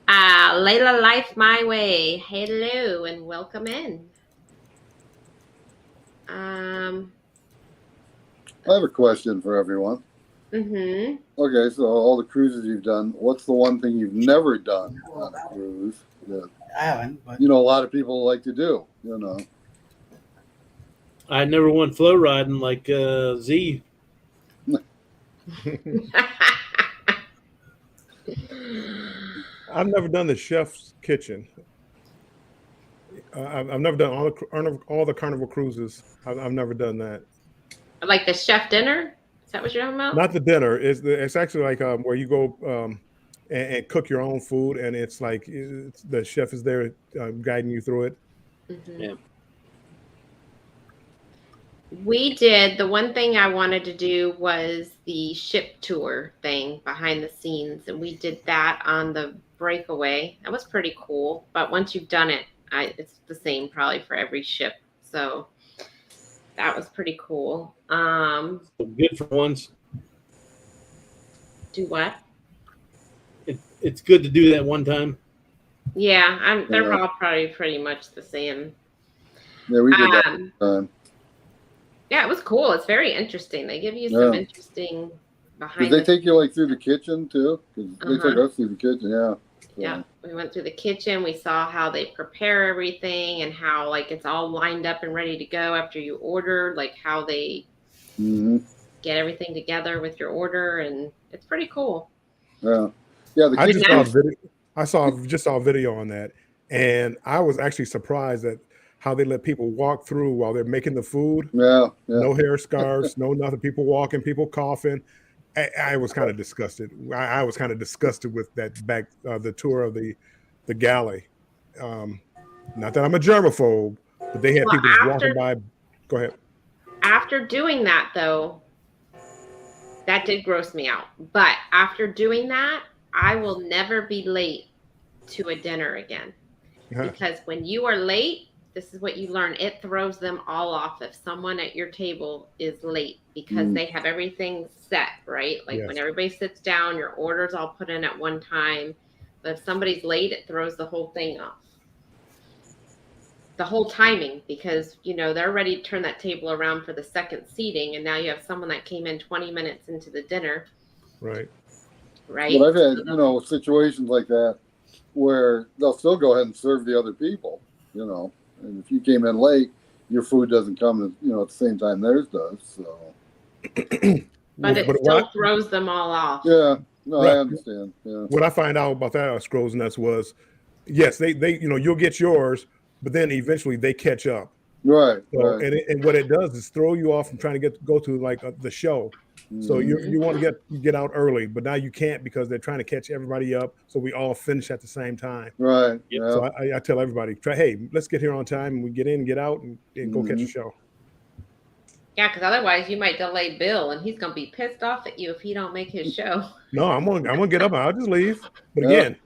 Layla Life My Way. Hello and welcome in. I have a question for everyone. Mm-hmm. Okay, so all the cruises you've done, what's the one thing you've never done on a cruise that I haven't, but a lot of people like to do? I never went flow riding like Z. I've never done the chef's kitchen. I've never done all the Carnival cruises. I've never done that. Like the chef dinner? Is that what you're talking about? Not the dinner. It's actually like where you go and cook your own food, and it's like the chef is there guiding you through it. Mm-hmm. Yeah. We did. The one thing I wanted to do was the ship tour thing behind the scenes, and we did that on the Breakaway. That was pretty cool. But once you've done it, it's the same probably for every ship. So that was pretty cool. Good for once. Do what? It's good to do that one time. Yeah, they're all probably pretty much the same. Yeah, we did that. Yeah, it was cool. It's very interesting. They give you some interesting behind. Did they take you like through the kitchen too? Because they took us through the kitchen. Yeah. Yeah, we went through the kitchen. We saw how they prepare everything and how like it's all lined up and ready to go after you order. Like how they get everything together with your order, and it's pretty cool. Yeah, yeah. I just saw a video. I saw a video on that, and I was actually surprised at how they let people walk through while they're making the food. Yeah. No hair scarves, no nothing. People walking, people coughing. I was kind of disgusted. I was kind of disgusted with that the tour of the galley. Not that I'm a germaphobe, but they had people just walking by. Go ahead. After doing that, though, that did gross me out. But after doing that, I will never be late to a dinner again. Because when you are late, this is what you learn. It throws them all off if someone at your table is late because they have everything set, right? Like when everybody sits down, your order's all put in at one time. But if somebody's late, it throws the whole thing off. The whole timing, because, they're ready to turn that table around for the second seating. And now you have someone that came in 20 minutes into the dinner. Right. Right. But I've had, situations like that where they'll still go ahead and serve the other people, and if you came in late, your food doesn't come at the same time theirs does. So, but it still throws them all off. Yeah, no, I understand. Yeah. What I find out about that Scrolls Nuts was, yes, they you'll get yours, but then eventually they catch up. Right. So, right. And what it does is throw you off from trying to go to like the show. So you want to get out early, but now you can't because they're trying to catch everybody up. So we all finish at the same time. Right. Yeah. So I tell everybody, hey, let's get here on time, and we get in, get out, and go catch a show. Yeah, because otherwise you might delay Bill, and he's gonna be pissed off at you if he don't make his show. No, I'm gonna get up and I'll just leave. But Yeah. again,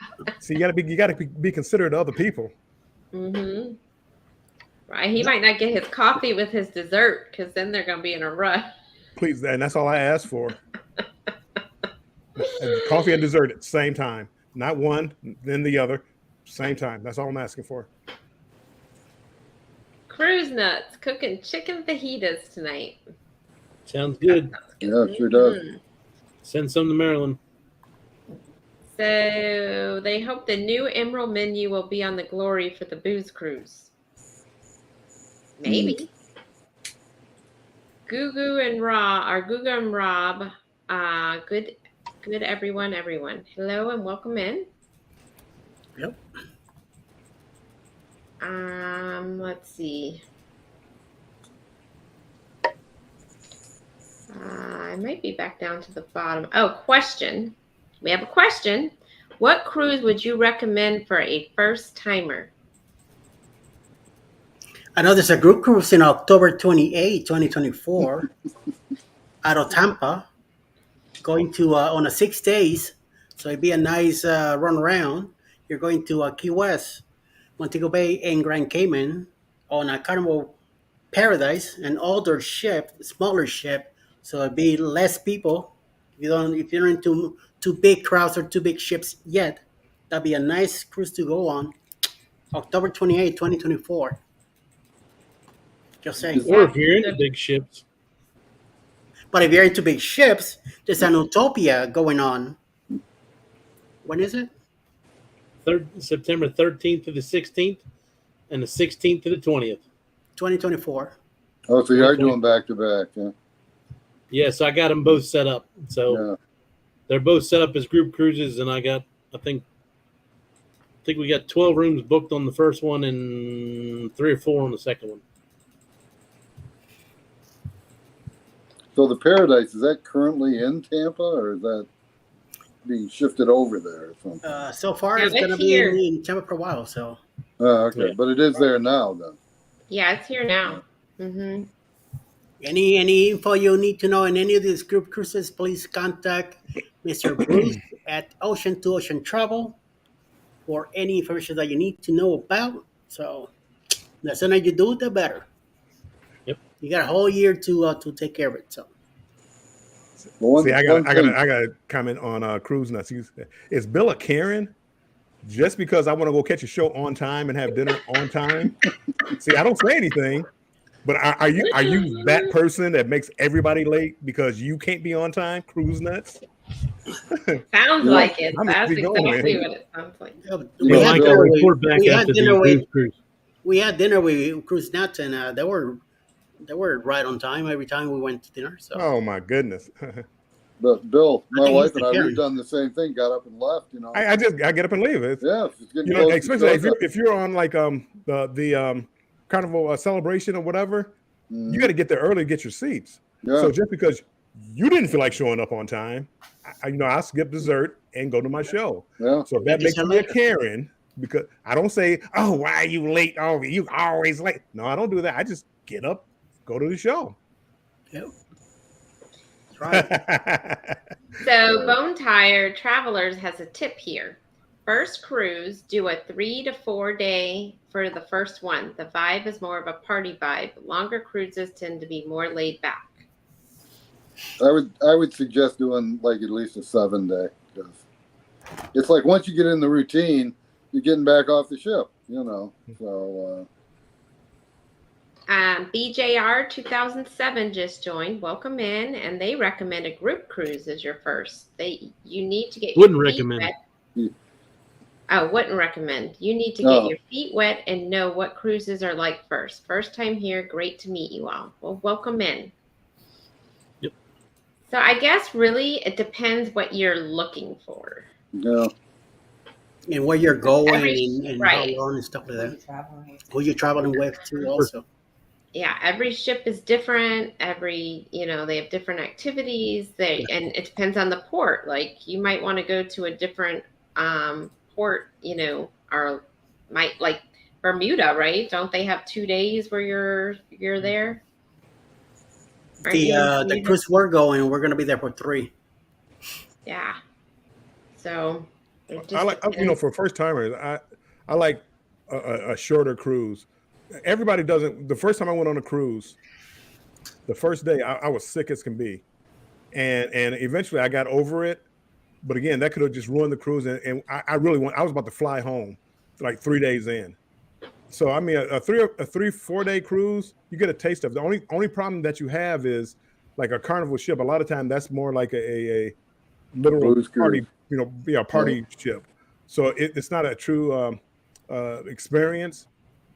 see, you gotta be considerate of other people. Mm-hmm. Right. He might not get his coffee with his dessert because then they're gonna be in a rush. Please, and that's all I ask for. And coffee and dessert at the same time, not one, then the other, same time. That's all I'm asking for. Cruise Nuts cooking chicken fajitas tonight. Sounds good. Yeah, it sure does. Mhm. Send some to Maryland. So they hope the new Emerald menu will be on the Glory for the booze cruise. Maybe. Gugu and Rob. Good everyone. Hello and welcome in. Yep. Let's see. I might be back down to the bottom. Oh, question. We have a question. What cruise would you recommend for a first timer? I know there's a group cruise in October 28, 2024, out of Tampa, going to on a 6 days. So it'd be a nice run around. You're going to Key West, Montego Bay, and Grand Cayman on a Carnival Paradise, an older ship, smaller ship. So it'd be less people. If you're into too big crowds or too big ships yet, that'd be a nice cruise to go on. October 28, 2024. Just saying. Or if you're into big ships, But if you're into big ships, there's an Utopia going on. When is it? September 13th to the 16th, and the 16th to the 20th. 2024. Oh, so you are doing back to back, yeah? Yeah, so I got them both set up. So Yeah. they're both set up as group cruises, and I think we got 12 rooms booked on the first one and 3 or 4 on the second one. So the Paradise, is that currently in Tampa, or is that being shifted over there or something? So far, Yeah, it's going to it's be here. in Tampa for a while. So Oh, okay. Yeah. But it is there now, then. Yeah, it's here now. Mm-hmm. any info you need to know in any of these group cruises, please contact Mr. Bruce at Ocean to Ocean Travel for any information that you need to know about. So the sooner you do, the better. Yep. You got a whole year to take care of it. So Well, See, I got to comment on Cruise Nuts. Is Bill a Karen? Just because I want to go catch a show on time and have dinner on time? See, I don't say anything. But are you that person that makes everybody late because you can't be on time? Cruise Nuts. Sounds like it. I'm That's just going. exactly what it sounds like. yeah, but Yeah, we had Bill, dinner report with- back we had after the dinner with booze cruise. we had dinner with Cruise Nuts, and they were right on time every time we went to dinner. So Oh my goodness. But Bill, I my think wife he's the and I, Karen. we've done the same thing. Got up and left. You know. I get up and leave. It's, Yeah, it's getting you know, close to especially showtime. if you're on like the carnival celebration or whatever, you got to get there early to get your seats. Yeah. So just because you didn't feel like showing up on time, I skip dessert and go to my show. Yeah. So if that Maybe makes some me a later. Karen, because I don't say, "Oh, why are you late? Oh, you always late." No, I don't do that. I just get up, go to the show. yep. That's right. So Bone Tired Travelers has a tip here. First cruise, do a 3 to 4 day for the first one. The vibe is more of a party vibe. Longer cruises tend to be more laid back. I would suggest doing like at least a 7-day, because it's like once you get in the routine, you're getting back off the ship. You know. So BJR 2007 just joined. Welcome in, and they recommend a group cruise as your first. You need to get Wouldn't your feet recommend. wet. Oh, wouldn't recommend. You need to get your feet wet and know what cruises are like first. First time here, great to meet you all. Well, welcome in. Yep. So I guess really it depends what you're looking for. yeah. And where you're going and Right. how long and stuff like Where that. you traveling. Who you're traveling with too, also. Yeah, every ship is different. They have different activities. And it depends on the port. Like you might want to go to a different port, or might like Bermuda, right? Don't they have 2 days where you're there? Aren't you in The season? cruise we're going, we're gonna be there for 3. Yeah. So it I just like, depends. for first timers, I like a shorter cruise. Everybody doesn't. The first time I went on a cruise, the first day I was sick as can be, and eventually I got over it. But again, that could have just ruined the cruise, and I really want. I was about to fly home, like 3 days in. So I mean, a 4 day cruise, you get a taste of it. The only problem that you have is like a carnival ship. A lot of time that's more like a literal Booze party, cruise. party ship. So it's not a true experience,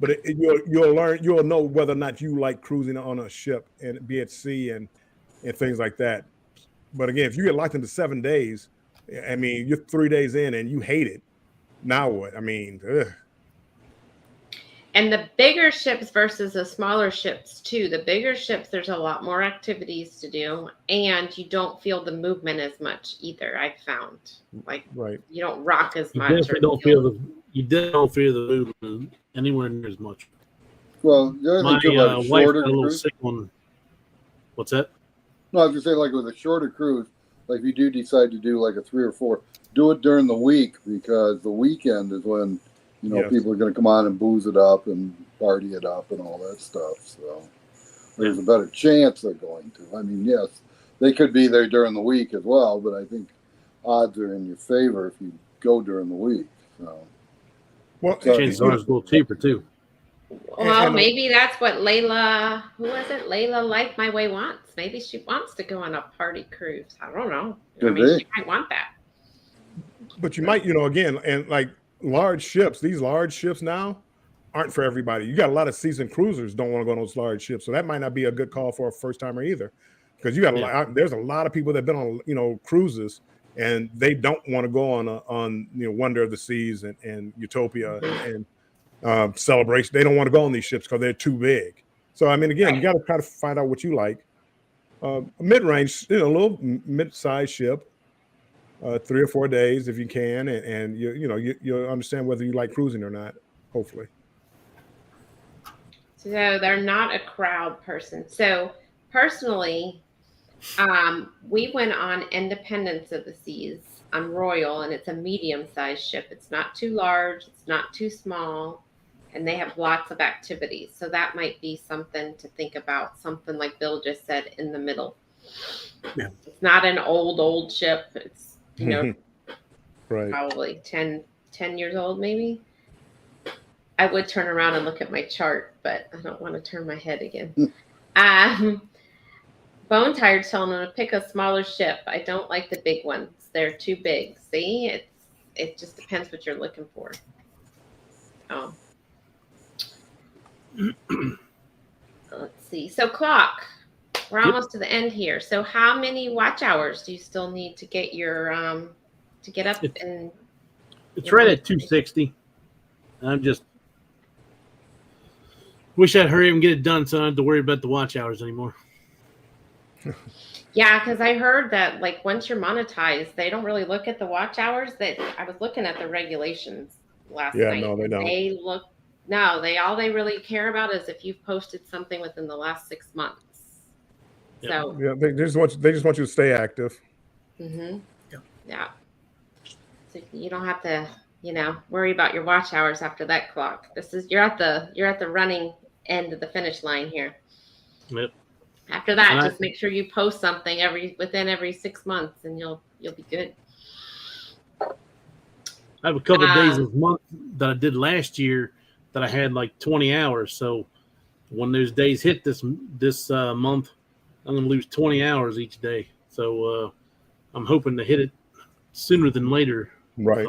but you'll learn, you'll know whether or not you like cruising on a ship and be at sea and things like that. But again, if you get locked into 7 days, I mean, you're 3 days in and you hate it. Now what? I mean, ugh. And the bigger ships versus the smaller ships too. The bigger ships, there's a lot more activities to do, and you don't feel the movement as much either. I've found, like, Right. you don't rock as You much. definitely don't feel the movement anywhere near as much. Well, the other My thing too about a wife shorter got a little cruise. sick one. What's that? No, I was gonna say, like with a shorter cruise, like if you do decide to do like a 3 or 4, do it during the week, because the weekend is when Yes. people are gonna come on and booze it up and party it up and all that stuff. So there's a better chance they're going to. I mean, yes, they could be there during the week as well, but I think odds are in your favor if you go during the week. So Well, Chances are it's a little cheaper too. Well, and- maybe that's what Layla, who was it? Layla Like My Way wants. Maybe she wants to go on a party cruise. I don't know. Could I mean, be. she might want that. but you might, again, and like large ships, these large ships now aren't for everybody. You got a lot of seasoned cruisers don't want to go on those large ships, so that might not be a good call for a first timer either, because you got there's a lot of people that've been on cruises and they don't want to go on Wonder of the Seas and Utopia and Celebration. They don't want to go on these ships because they're too big. So I mean, again, you got to kind of find out what you like. A mid-range, a little mid-sized ship, 3 or 4 days if you can, and you'll understand whether you like cruising or not. Hopefully. So they're not a crowd person. So personally, we went on Independence of the Seas on Royal, and it's a medium-sized ship. It's not too large. It's not too small. And they have lots of activities. So that might be something to think about. Something like Bill just said, in the middle. Yeah. It's not an old ship. It's, right. probably 10 years old, maybe. I would turn around and look at my chart, but I don't want to turn my head again. Bone Tired's telling them to pick a smaller ship. I don't like the big ones. They're too big. See, it just depends what you're looking for. Oh. Let's see. So clock. We're almost to the end here. So how many watch hours do you still need to get your to get up and? It's right at 260. I'm just wish I'd hurry up and get it done so I don't have to worry about the watch hours anymore. Yeah, because I heard that like once you're monetized, they don't really look at the watch hours. That I was looking at the regulations last night. No, they don't. All they really care about is if you've posted something within the last 6 months. Yeah. So Yeah, they just want you to stay active. yeah. So you don't have to, worry about your watch hours after that clock. You're at the running end of the finish line here. Yep. After that, just make sure you post something within every 6 months, and you'll be good. I have a couple of days this month that I did last year that I had like 20 hours. So when those days hit this month, I'm going to lose 20 hours each day. So I'm hoping to hit it sooner than later. Right.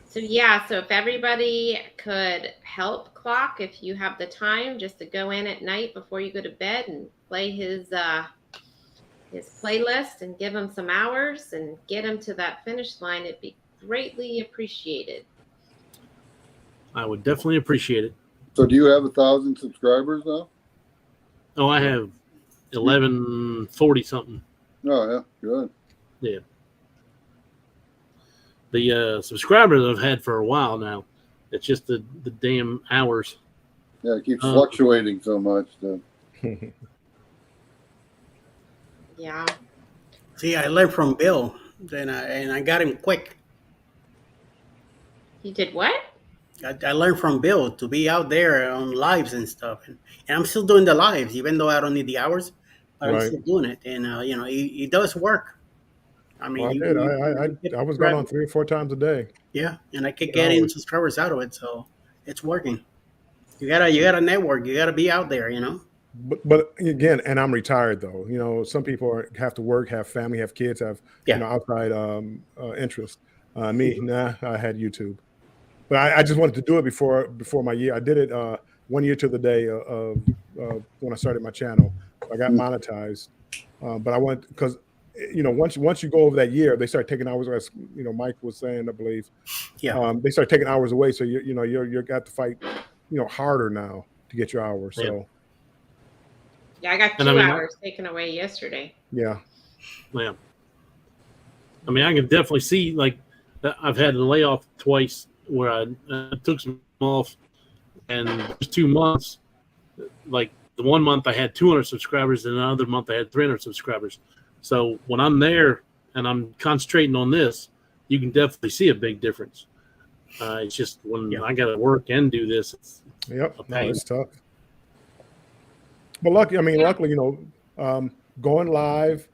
So if everybody could help Clock, if you have the time, just to go in at night before you go to bed and play his playlist and give him some hours and get him to that finish line, it'd be greatly appreciated. I would definitely appreciate it. So do you have 1,000 subscribers now? Oh, I have 1140 something. Oh, yeah, good. Yeah. The subscribers I've had for a while now. It's just the damn hours. Yeah, it keeps fluctuating so much. Yeah. See, I learned from Bill, and I got him quick. You did what? I learned from Bill to be out there on lives and stuff, and I'm still doing the lives, even though I don't need the hours, but I'm Right. still doing it, and it does work. I mean, Well, I did. I was going on 3 or 4 times a day. yeah, and I keep Good getting hours. subscribers out of it, so it's working. You gotta network. You gotta be out there. But again, and I'm retired though. Some people have to work, have family, have kids, have Yeah. outside interests. Me, nah, I had YouTube, but I just wanted to do it before my year. I did it 1 year to the day of when I started my channel. I got monetized, but I went because once you go over that year, they start taking hours. As Mike was saying, I believe. Yeah. They start taking hours away, so you're got to fight harder now to get your hours. Yeah. So. Yeah, I got 2 hours taken away yesterday. Yeah. Yeah. I mean, I can definitely see, like, I've had a layoff twice where I took some off, and just 2 months, like the 1 month I had 200 subscribers, and another month I had 300 subscribers. So when I'm there and I'm concentrating on this, you can definitely see a big difference. It's just when I got to work and do this. Yep. No, it's tough. But luckily, going live.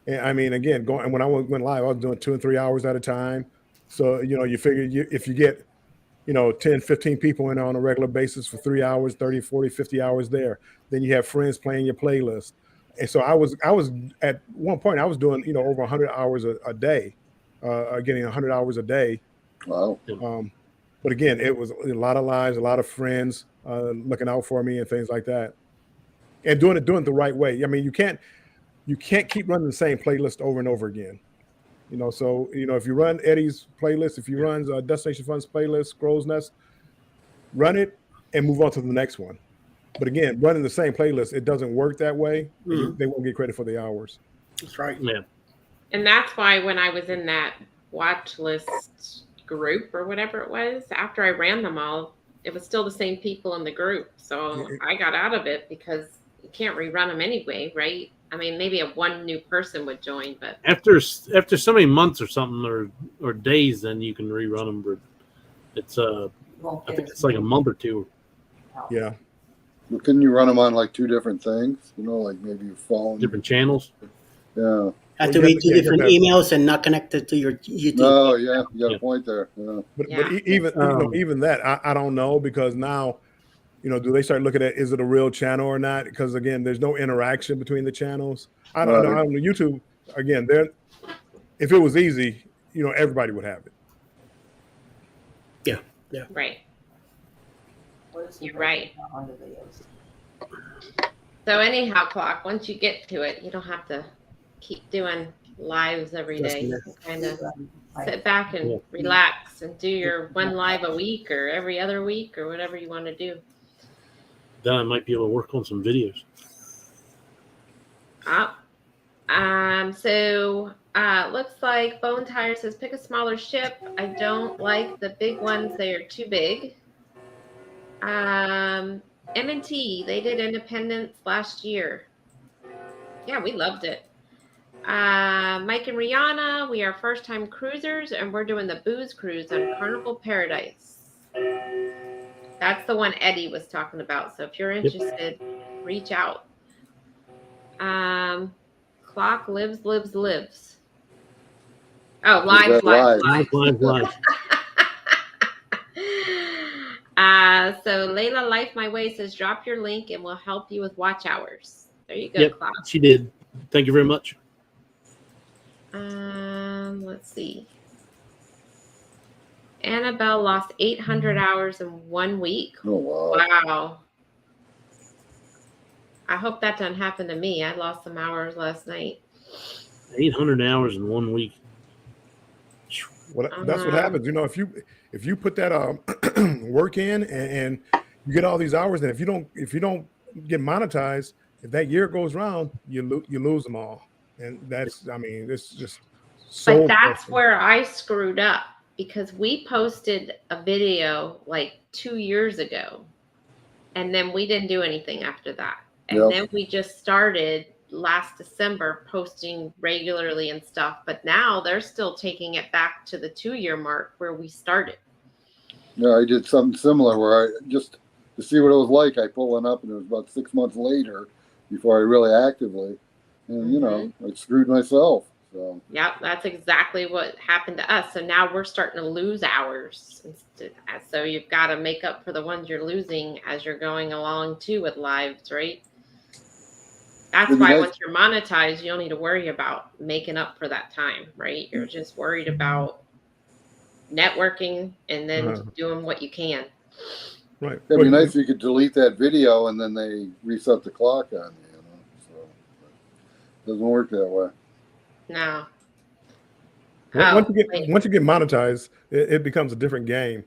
And I mean, again, when I went live, I was doing 2 and 3 hours at a time. So, you figure if you get, 10, 15 people in on a regular basis for 3 hours, 30, 40, 50 hours there, then you have friends playing your playlist. And so I was at one point, I was doing, over 100 hours a day, getting 100 hours a day. Wow. But again, it was a lot of lives, a lot of friends looking out for me and things like that. And doing it the right way. I mean, you can't keep running the same playlist over and over again. So if you run Eddie's playlist, if you run Destination Fun's playlist, Scrolls Nest, run it and move on to the next one. But again, running the same playlist, it doesn't work that way. Mm-hmm. They won't get credit for the hours. That's right. Yeah. And that's why when I was in that watch list group or whatever it was, after I ran them all, it was still the same people in the group. So I got out of it because you can't rerun them anyway, right? I mean, maybe one new person would join, but after so many months or something or days, then you can rerun them. But it's I think it's like a month or 2. Yeah. Well, couldn't you run them on like 2 different things? Like maybe your phone, different channels. Yeah. Have to be 2 different emails and not connected to your YouTube. Oh yeah, you got a point there. Yeah. But even that, I don't know, because now, do they start looking at, is it a real channel or not? Because again, there's no interaction between the channels. I don't know. On YouTube, again, if it was easy, everybody would have it. Yeah. Right. You're right. So anyhow, Clock, once you get to it, you don't have to keep doing lives every day. You can kind of sit back and relax and do your 1 live a week or every other week or whatever you want to do. Then I might be able to work on some videos. So looks like Bone Tire says pick a smaller ship. I don't like the big ones. They are too big. M&T, they did Independence last year. Yeah, we loved it. Mike and Rihanna, we are first-time cruisers, and we're doing the booze cruise on Carnival Paradise. That's the one Eddie was talking about. So if you're interested, reach out. Clock lives. Oh, live. So Layla Life My Way says drop your link and we'll help you with watch hours. There you go, Clock. She did. Thank you very much. Let's see. Annabelle lost 800 hours in 1 week. Oh, wow. Wow. I hope that doesn't happen to me. I lost some hours last night. 800 hours in 1 week. Well, that's what happens. If you put that work in and you get all these hours, and if you don't get monetized, if that year goes round, you lose them all. And it's just so. But that's where I screwed up, because we posted a video like 2 years ago, and then we didn't do anything after that. And then we just started last December posting regularly and stuff. But now they're still taking it back to the 2-year mark where we started. Yeah, I did something similar where I just to see what it was like. I pulled one up, and it was about 6 months later before I really actively, and you know, I screwed myself. So yeah, that's exactly what happened to us. So now we're starting to lose hours. So you've got to make up for the ones you're losing as you're going along too with lives, right? That's why once you're monetized, you don't need to worry about making up for that time, right? You're just worried about networking and then doing what you can. Right. It'd be nice if you could delete that video and then they reset the clock on you, you know. So it doesn't work that way. No. Once you get monetized, it becomes a different game.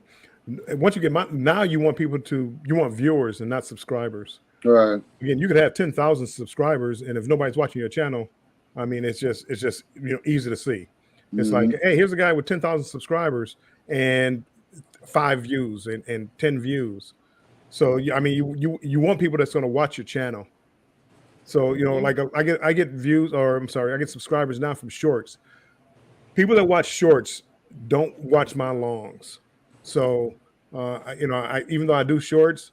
Once you get now, you want viewers and not subscribers. Right. Again, you could have 10,000 subscribers, and if nobody's watching your channel, I mean, it's just easy to see. It's like, hey, here's a guy with 10,000 subscribers and 5 views and 10 views. So I mean, you want people that's going to watch your channel. So like I get views, or I'm sorry, I get subscribers now from shorts. People that watch shorts don't watch my longs. So I even though I do shorts,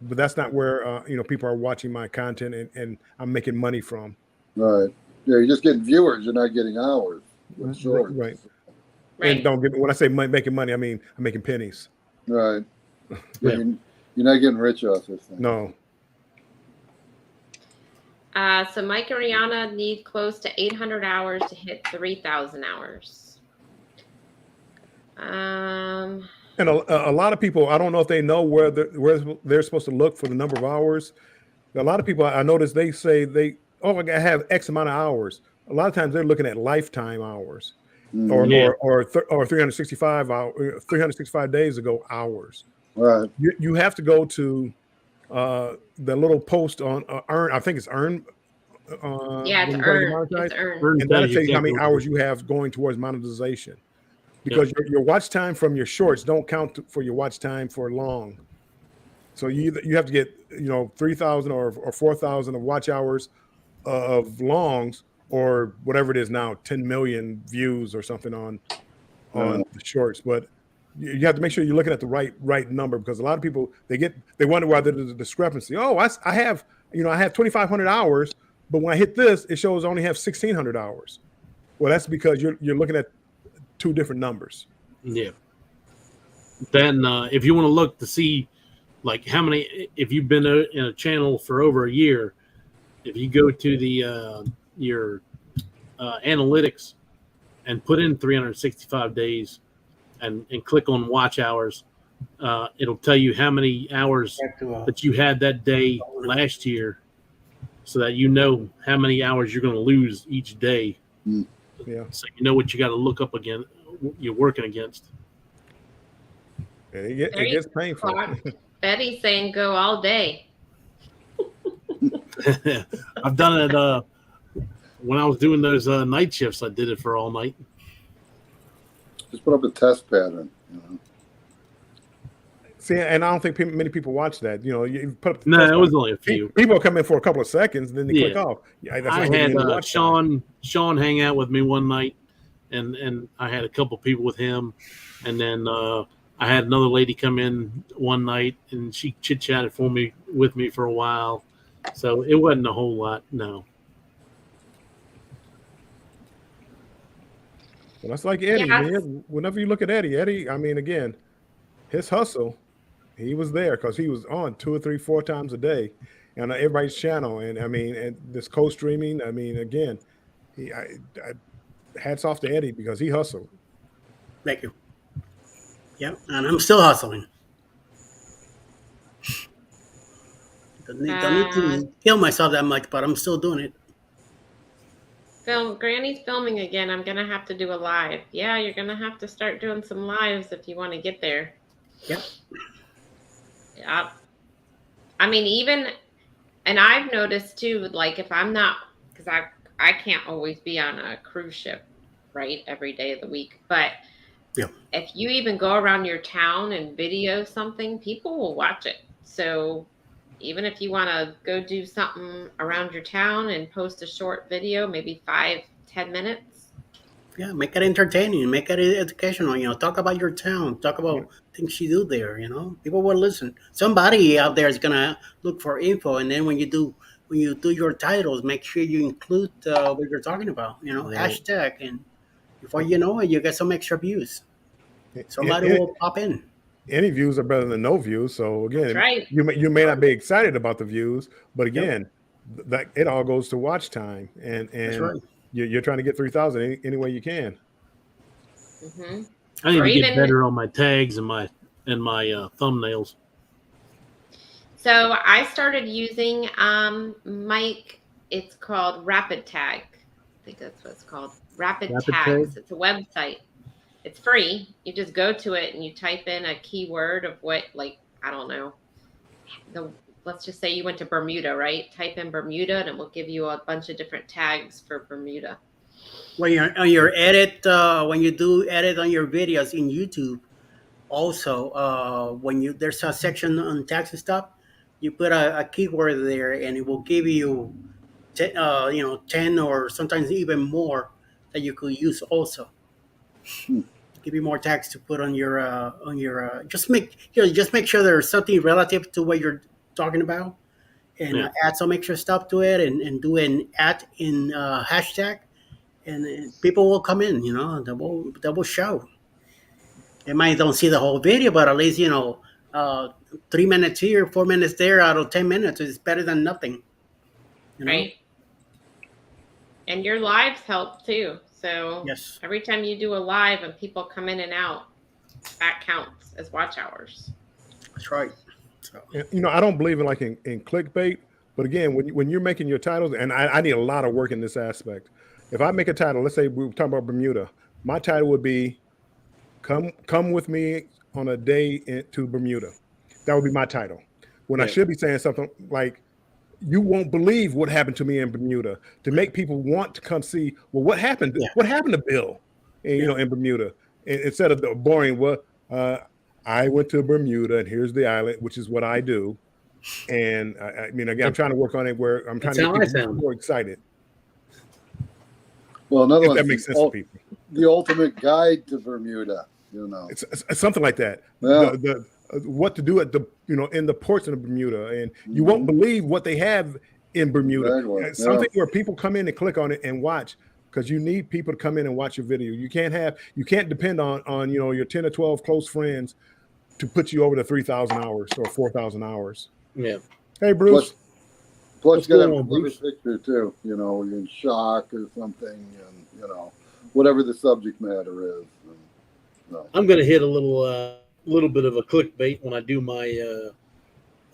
but that's not where people are watching my content and I'm making money from. Right. Yeah, you're just getting viewers. You're not getting hours. With shorts. Right. And don't get when I say making money, I mean I'm making pennies. Right. Yeah. You're not getting rich off this thing. No. So Mike and Rihanna need close to 800 hours to hit 3,000 hours. And a lot of people, I don't know if they know where they're supposed to look for the number of hours. A lot of people, I notice they say I have X amount of hours. A lot of times they're looking at lifetime hours, or 365 hours, 365 days ago hours. Right. You have to go to the little post on Earn. I think it's Earn. It's Earn. It's Earn. And that'll tell you how many hours you have going towards monetization. Because your watch time from your shorts don't count for your watch time for long. So you have to get 3,000 or 4,000 of watch hours of longs, or whatever it is now, 10 million views or something on the shorts. But you have to make sure you're looking at the right number, because a lot of people they wonder why there's a discrepancy. Oh, I have 2,500 hours, but when I hit this, it shows I only have 1,600 hours. Well, that's because you're looking at 2 different numbers. Yeah. Then if you want to look to see like how many, if you've been in a channel for over a year, if you go to the your analytics and put in 365 days and click on watch hours, it'll tell you how many hours that you had that day last year, so that you know how many hours you're going to lose each day. Yeah. So you know what you got to look up again, you're working against. And it gets painful. Betty's saying go all day. I've done it when I was doing those night shifts. I did it for all night. Just put up a test pattern. See, and I don't think many people watch that. You put up. No, it was only a few. People come in for a couple of seconds, and then they click off. Yeah, I had Sean hang out with me one night, and I had a couple people with him, and then I had another lady come in one night, and she chit chatted with me for a while. So it wasn't a whole lot, no. Well, that's like Eddie. Yeah. Man. Whenever you look at Eddie, I mean, again, his hustle, he was there because he was on 2 or 3, 4 times a day on everybody's channel. And I mean, and this co-streaming, I mean, again, hats off to Eddie because he hustled. Thank you. Yep, and I'm still hustling. Don't need to kill myself that much, but I'm still doing it. Granny's filming again. I'm gonna have to do a live. Yeah, you're gonna have to start doing some lives if you want to get there. Yep. Yeah. I mean, and I've noticed too, like if I'm not, because I can't always be on a cruise ship, right, every day of the week. But if you even go around your town and video something, people will watch it. So even if you want to go do something around your town and post a short video, maybe 5-10 minutes. Yeah, make it entertaining, make it educational. Talk about your town, talk about things you do there. People will listen. Somebody out there is gonna look for info, and then when you do your titles, make sure you include what you're talking about. Right. Hashtag, and before you know it, you get some extra views. Somebody Any, will pop in. any views are better than no views. So That's again, right. you may not be excited about the views, but again, that it all goes to watch time, and That's right. you're tany to get 3,000 any way you can. Mm-hmm. I need Or to get even- better on my tags and my thumbnails. So I started using Mike. It's called Rapid Tag. I think that's what it's called. Rapid Tags. Tag? It's a website. It's free. You just go to it and you type in a keyword of what, like, I don't know. Let's just say you went to Bermuda, right? Type in Bermuda and it will give you a bunch of different tags for Bermuda. When you're on your edit, when you do edit on your videos in YouTube, also when there's a section on tax and stuff, you put a keyword there, and it will give you 10 or sometimes even more that you could use also. Give you more tags to put on your just make sure there's something relative to what you're talking about, and add some extra stuff to it, and do an ad in hashtag, and people will come in. They will show. They might don't see the whole video, but at least 3 minutes here, 4 minutes there out of 10 minutes is better than nothing. Right. And your lives help too. So yes, every time you do a live and people come in and out, that counts as watch hours. that's right. So, I don't believe in in clickbait, but again, when you're making your titles, and I need a lot of work in this aspect. If I make a title, let's say we're talking about Bermuda, my title would be "Come with me on a day to Bermuda." That would be my title. When I should be saying something like, "You won't believe what happened to me in Bermuda," to make people want to come see. Well, what happened? What happened to Bill? And, in Bermuda, instead of the boring. I went to Bermuda, and here's the island, which is what I do. And I mean, again, I'm trying to work on it where I'm trying to get people more excited. Well, another one that makes sense to people. The ultimate guide to Bermuda. It's something like that. Yeah. What to do at the in the ports of Bermuda, and you won't believe what they have in Bermuda. Exactly. Something where people come in and click on it and watch, because you need people to come in and watch your video. You can't depend on your 10 or 12 close friends to put you over the 3,000 hours or 4,000 hours. Yeah. Hey, Bruce. Plus you got to have a picture too. You're in shock or something, and whatever the subject matter is. I'm going to hit a little bit of a clickbait when I do my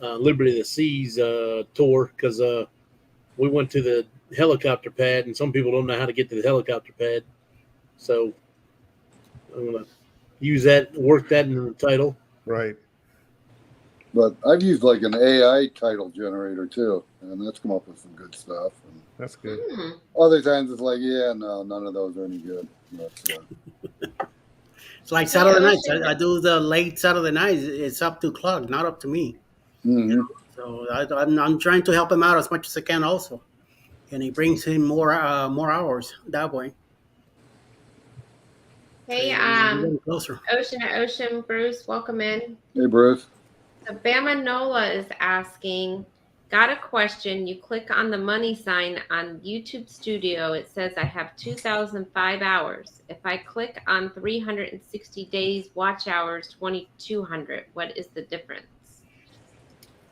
Liberty of the Seas tour, because we went to the helicopter pad, and some people don't know how to get to the helicopter pad. So I'm going to use that, work that into the title. Right. But I've used like an AI title generator too, and that's come up with some good stuff. And that's good. Other times it's like, no, none of those are any good. It's like Saturday nights. I do the late Saturday nights. It's up to Clark, not up to me. Mm-hmm. So I'm trying to help him out as much as I can also, and he brings in more hours that way. Hey, closer. Ocean, Bruce, welcome in. Hey, Bruce. So Bama Nola is asking, got a question. You click on the money sign on YouTube Studio. It says I have 2,005 hours. If I click on 360 days watch hours, 2,200. What is the difference?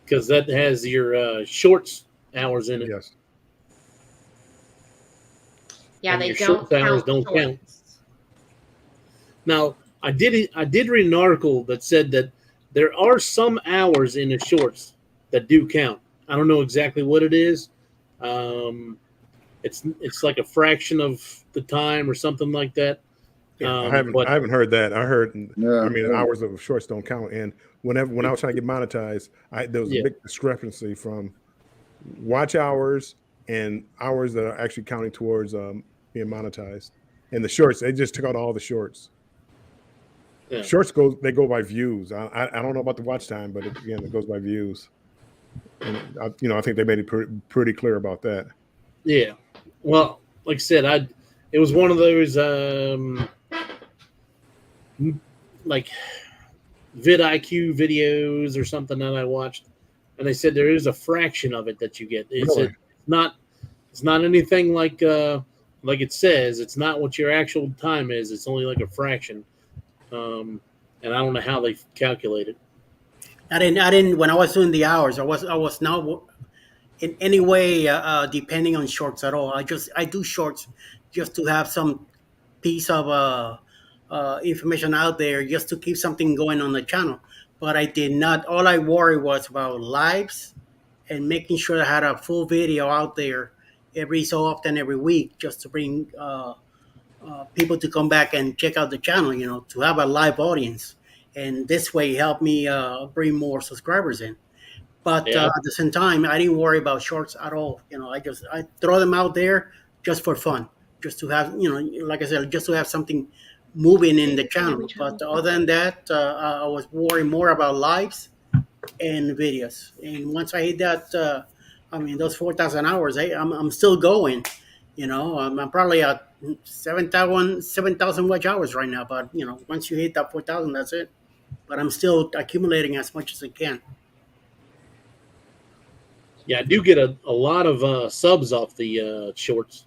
Because that has your shorts hours in it. Yes. Yeah, and they your don't shorts hours count. don't count. Now, I did read an article that said that there are some hours in the shorts that do count. I don't know exactly what it is. It's like a fraction of the time or something like that. I haven't heard that. I heard. Hours of shorts don't count. And when I was trying to get monetized, there was a big discrepancy from watch hours and hours that are actually counting towards being monetized. And the shorts, they just took out all the shorts. Yeah. Shorts go by views. I don't know about the watch time, but again, it goes by views. And I think they made it pretty clear about that. Yeah. Well, like I said, it was one of those like vidIQ videos or something that I watched, and they said there is a fraction of it that you get. Really? It's not anything like it says. It's not what your actual time is. It's only like a fraction. And I don't know how they calculate it. I didn't. When I was doing the hours, I was not in any way depending on shorts at all. I do shorts just to have some piece of information out there, just to keep something going on the channel. But I did not. All I worried was about lives and making sure I had a full video out there every so often, every week, just to bring people to come back and check out the channel. To have a live audience, and this way help me bring more subscribers in. But Yeah. at the same time, I didn't worry about shorts at all. I throw them out there just for fun, just to have, like I said, just to have something moving in the channel. But other than that, I was worried more about lives and videos. And once I hit that, those 4,000 hours, I'm still going. I'm probably at 7,000 watch hours right now. But once you hit that 4,000, that's it. But I'm still accumulating as much as I can. Yeah, I do get a lot of subs off the shorts.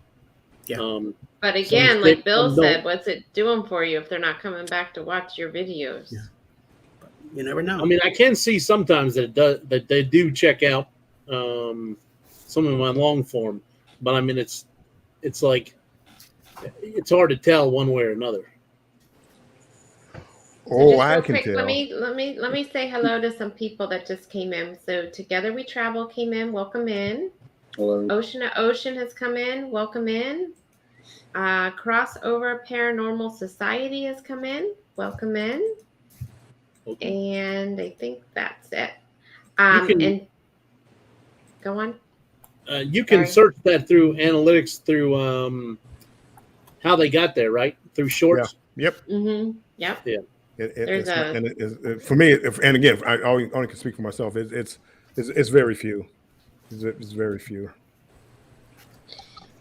Yeah. But again, like Bill said, what's it doing for you if they're not coming back to watch your videos? Yeah. But you never know. I mean, I can see sometimes that they do check out some of my long form, but I mean, it's like it's hard to tell one way or another. Oh, Just I real can quick, tell. let me say hello to some people that just came in. So Together We Travel came in. Welcome in. Hello. Ocean to Ocean has come in. Welcome in. Crossover Paranormal Society has come in. Welcome in. Okay. And I think that's it. And go on. You can search that through analytics through how they got there, right? Through shorts. Yeah. Yep. Mm-hmm. Yep. Yeah. For me, and again, I only can speak for myself. It's very few. It's very few.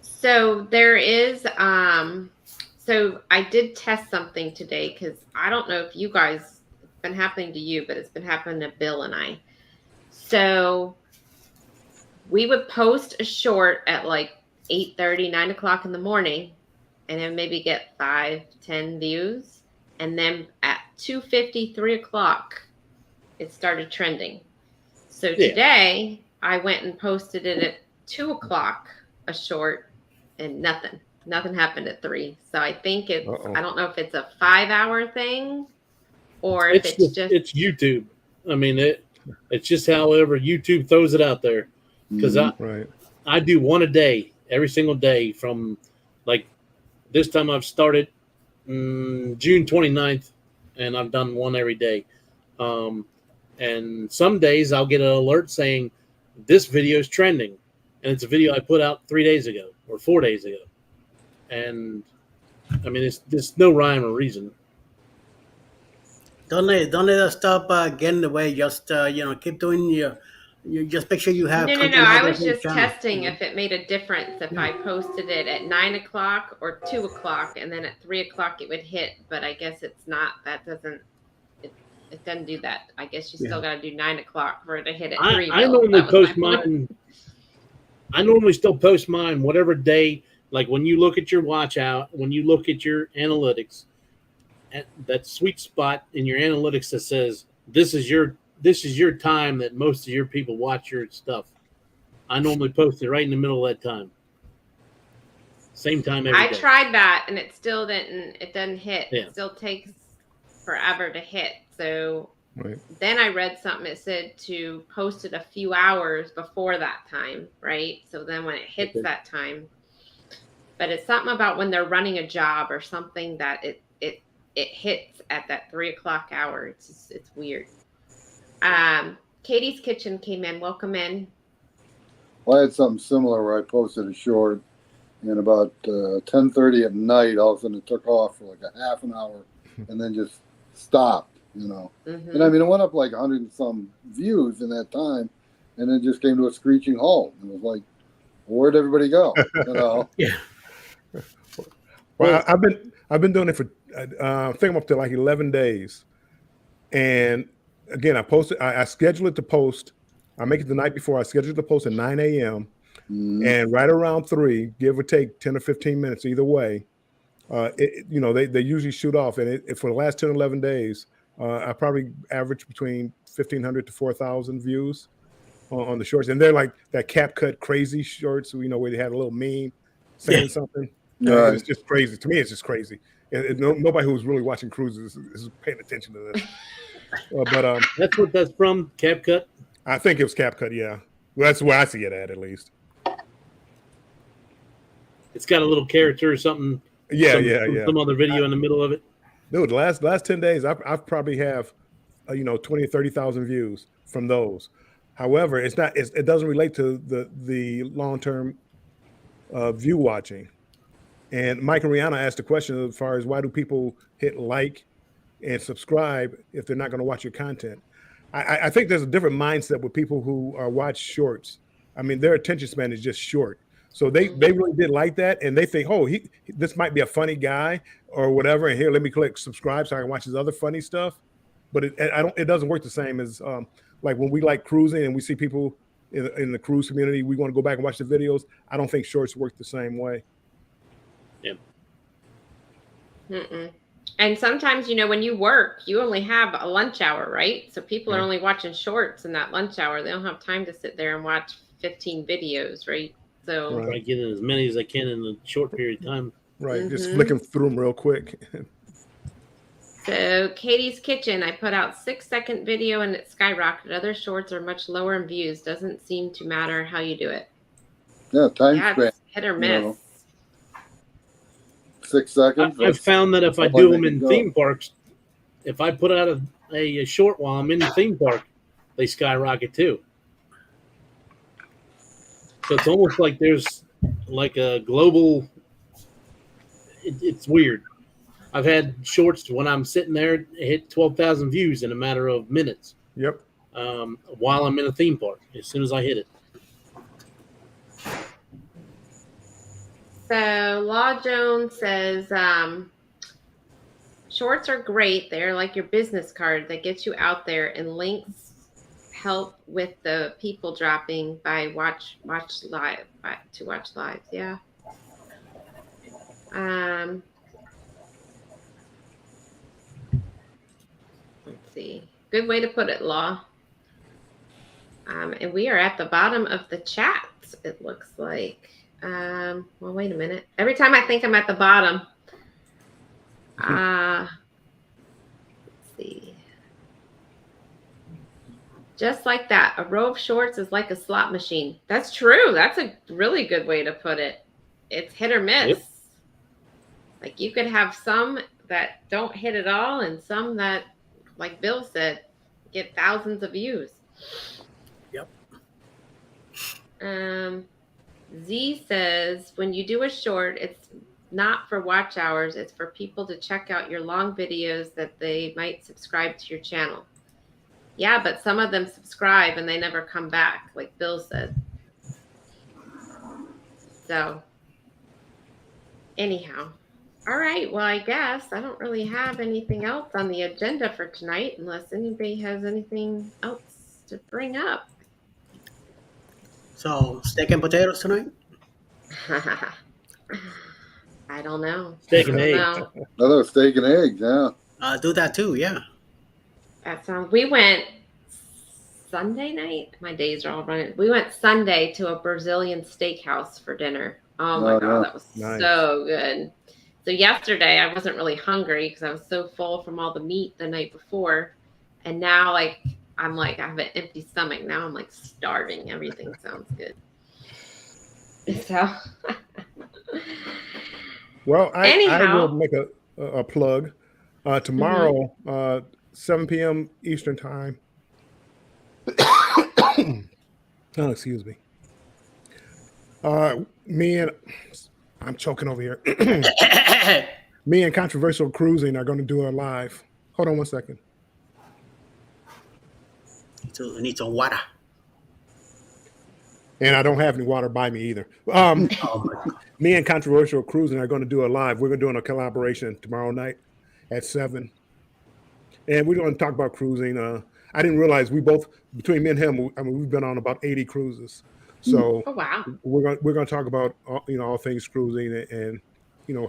So there is so I did test something today, because I don't know if you guys, it's been happening to you, but it's been happening to Bill and I. So we would post a short at like 8:30, 9 o'clock in the morning, and then maybe get 5-10 views. And then at 2:50, 3 o'clock, it started trending. So today I went and posted it at 2 o'clock, a short, and nothing happened at 3. So I think I don't know if it's a 5-hour thing or if it's YouTube. I mean, it's just however YouTube throws it out there. Because I do one a day, every single day from like this time I've started June 29th, and I've done one every day. And some days I'll get an alert saying this video is trending, and it's a video I put out 3 days ago or 4 days ago. And I mean, there's no rhyme or reason. Don't let us stop getting in the way. Just keep doing you just make sure you have. No. I was just testing if it made a difference if I posted it at 9 o'clock or 2 o'clock, and then at 3 o'clock it would hit. But I guess it's not. That doesn't. It doesn't do that. I guess you still got to do 9 o'clock for it to hit at 3. I normally post mine. I normally still post mine whatever day. Like when you look at your when you look at your analytics, that sweet spot in your analytics that says this is your time that most of your people watch your stuff. I normally post it right in the middle of that time. Same time every day. I tried that and it still didn't. It doesn't hit. Yeah. It still takes forever to hit. So then I read something that said to post it a few hours before that time, right? So then when it hits that time, but it's something about when they're running a job or something that it hits at that 3 o'clock hour. It's weird. Katie's Kitchen came in. Welcome in. Well, I had something similar where I posted a short, and about 10:30 at night, all of a sudden it took off for like a half an hour, and then just stopped. And I mean, it went up like 100 and some views in that time, and then just came to a screeching halt. And it was like, where'd everybody go? Yeah. Well, I've been doing it for I think I'm up to like 11 days, and again, I schedule it to post. I make it the night before. I schedule it to post at 9 a.m. And right around 3, give or take 10 or 15 minutes either way. They usually shoot off, and for the last 10 or 11 days, I probably average between 1,500 to 4,000 views on the shorts, and they're like that CapCut crazy shorts, where they had a little meme saying something. Right. It's just crazy. To me, it's just crazy. Nobody who's really watching cruises is paying attention to this. But That's what that's from, CapCut. I think it was CapCut. Yeah, well, that's where I see it at least. It's got a little character or something. Yeah. Some other video in the middle of it. Dude, the last 10 days, I've probably have 20 or 30,000 views from those. However, it doesn't relate to the long-term view watching. And Mike and Rihanna asked a question as far as why do people hit like and subscribe if they're not going to watch your content. I think there's a different mindset with people who watch shorts. I mean, their attention span is just short. So they really did like that, and they think, oh, this might be a funny guy or whatever. And here, let me click subscribe so I can watch his other funny stuff. But it doesn't work the same as like when we like cruising and we see people in the cruise community, we want to go back and watch the videos. I don't think shorts work the same way. Yeah. And sometimes, when you work, you only have a lunch hour, right? So people are only watching shorts in that lunch hour. They don't have time to sit there and watch 15 videos, right? So I get in as many as I can in a short period of time. Right, just flicking through them real quick. So Katie's Kitchen, I put out 6-second video and it skyrocketed. Other shorts are much lower in views. Doesn't seem to matter how you do it. Yeah, time span. It's hit or miss. 6 seconds. I've found that if I do them in theme parks, if I put out a short while I'm in the theme park, they skyrocket too. So it's almost like there's like a global. It's weird. I've had shorts when I'm sitting there hit 12,000 views in a matter of minutes. Yep. While I'm in a theme park, as soon as I hit it. So Law Jones says shorts are great. They're like your business card that gets you out there, and links help with the people dropping by watch lives. Yeah. Let's see. Good way to put it, Law. And we are at the bottom of the chat, it looks like. Well, wait a minute. Every time I think I'm at the bottom, let's see. Just like that, a row of shorts is like a slot machine. That's true. That's a really good way to put it. It's hit or miss. Yep. Like you could have some that don't hit at all and some that, like Bill said, get thousands of views. Yep. Z says, when you do a short, it's not for watch hours. It's for people to check out your long videos that they might subscribe to your channel. Yeah, but some of them subscribe and they never come back, like Bill said. So, anyhow. All right, well, I guess I don't really have anything else on the agenda for tonight unless anybody has anything else to bring up. So, steak and potatoes tonight? I don't know. Steak and eggs. Another steak and eggs, yeah. Do that too, yeah. That sounds. We went Sunday night. My days are all running. We went Sunday to a Brazilian steakhouse for dinner. Oh my God, that was so good. So yesterday I wasn't really hungry because I was so full from all the meat the night before, and now I have an empty stomach. Now I'm like starving. Everything sounds good. So. Well, I will make a plug. Tomorrow, 7 p.m. Eastern time. Oh, excuse me. I'm choking over here. Me and Controversial Cruising are going to do a live. Hold on one second. Need some water. And I don't have any water by me either. Oh, Me and Controversial Cruising are going to do a live. We're going to do a collaboration tomorrow night at 7. And we're going to talk about cruising. I didn't realize between me and him, I mean, we've been on about 80 cruises. So Oh wow. we're going to talk about all things cruising and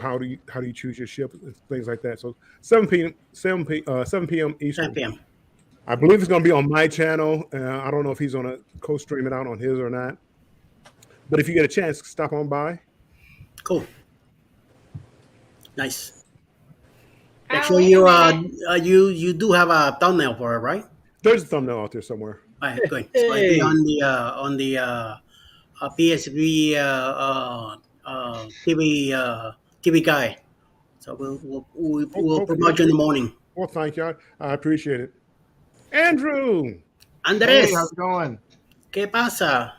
how do you choose your ship and things like that. So 7 p.m. 7 p.m. 10 Eastern. p.m. I believe it's going to be on my channel. I don't know if he's going to co-stream it out on his or not. But if you get a chance, stop on by. Cool. Nice. Make Oh, sure wait a minute. you do have a thumbnail for it, right? There's a thumbnail out there somewhere. All right, good. So it'll be Hey. on the PSV TV guide. So we'll promote you in the morning. Well, thank you. I appreciate it. Andrew. Andres, Hey, how's it going? ¿qué pasa?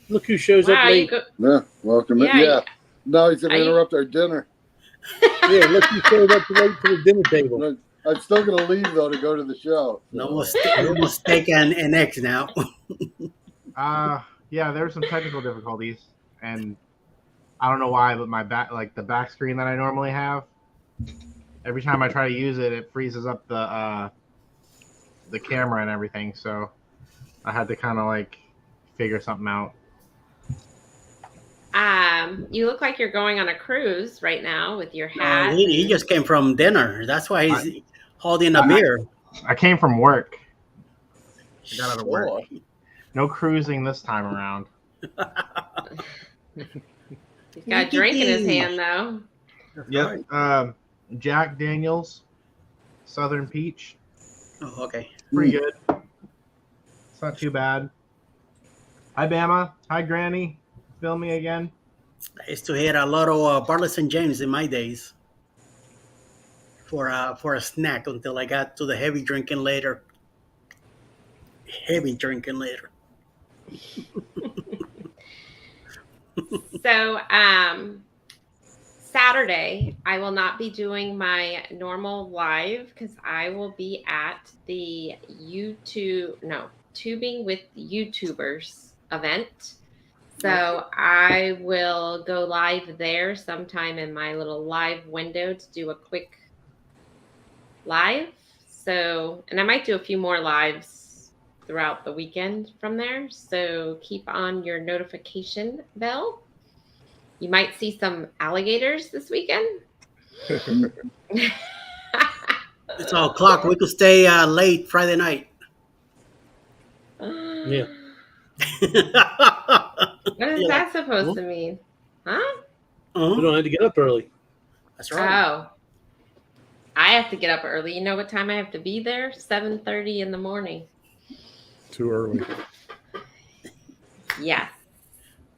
Look who shows up Wow, you late. go. Yeah, welcome. Yeah, Yeah. Now he's going to Are you- interrupt our dinner. Yeah, look who showed up late to the dinner table. I'm still going to leave, though, to go to the show. No more steak and eggs now. Yeah, there were some technical difficulties, and I don't know why, but my the back screen that I normally have, every time I try to use it, it freezes up the camera and everything. So I had to kind of figure something out. You look like you're going on a cruise right now with your hat. He just came from dinner. That's why he's holding a beer. I came from work. I got out of work. Sure. No cruising this time around. He's got a drink in his hand though. Yep. Jack Daniels, Southern Peach. Oh, okay. Pretty good. It's not too bad. Hi, Bama. Hi, Granny. Film me again. I used to hit a lot of Bartlett and James in my days for a snack until I got to the heavy drinking later. So, Saturday, I will not be doing my normal live because I will be at the Tubing with YouTubers event. So I will go live there sometime in my little live window to do a quick live. So, and I might do a few more lives throughout the weekend from there. So keep on your notification bell. You might see some alligators this weekend. It's all o'clock. We could stay late Friday night. Yeah. What is that supposed to mean? Huh? We don't have to get up early. That's right. Oh. I have to get up early. You know what time I have to be there? 7:30 in the morning. Too early. Yes.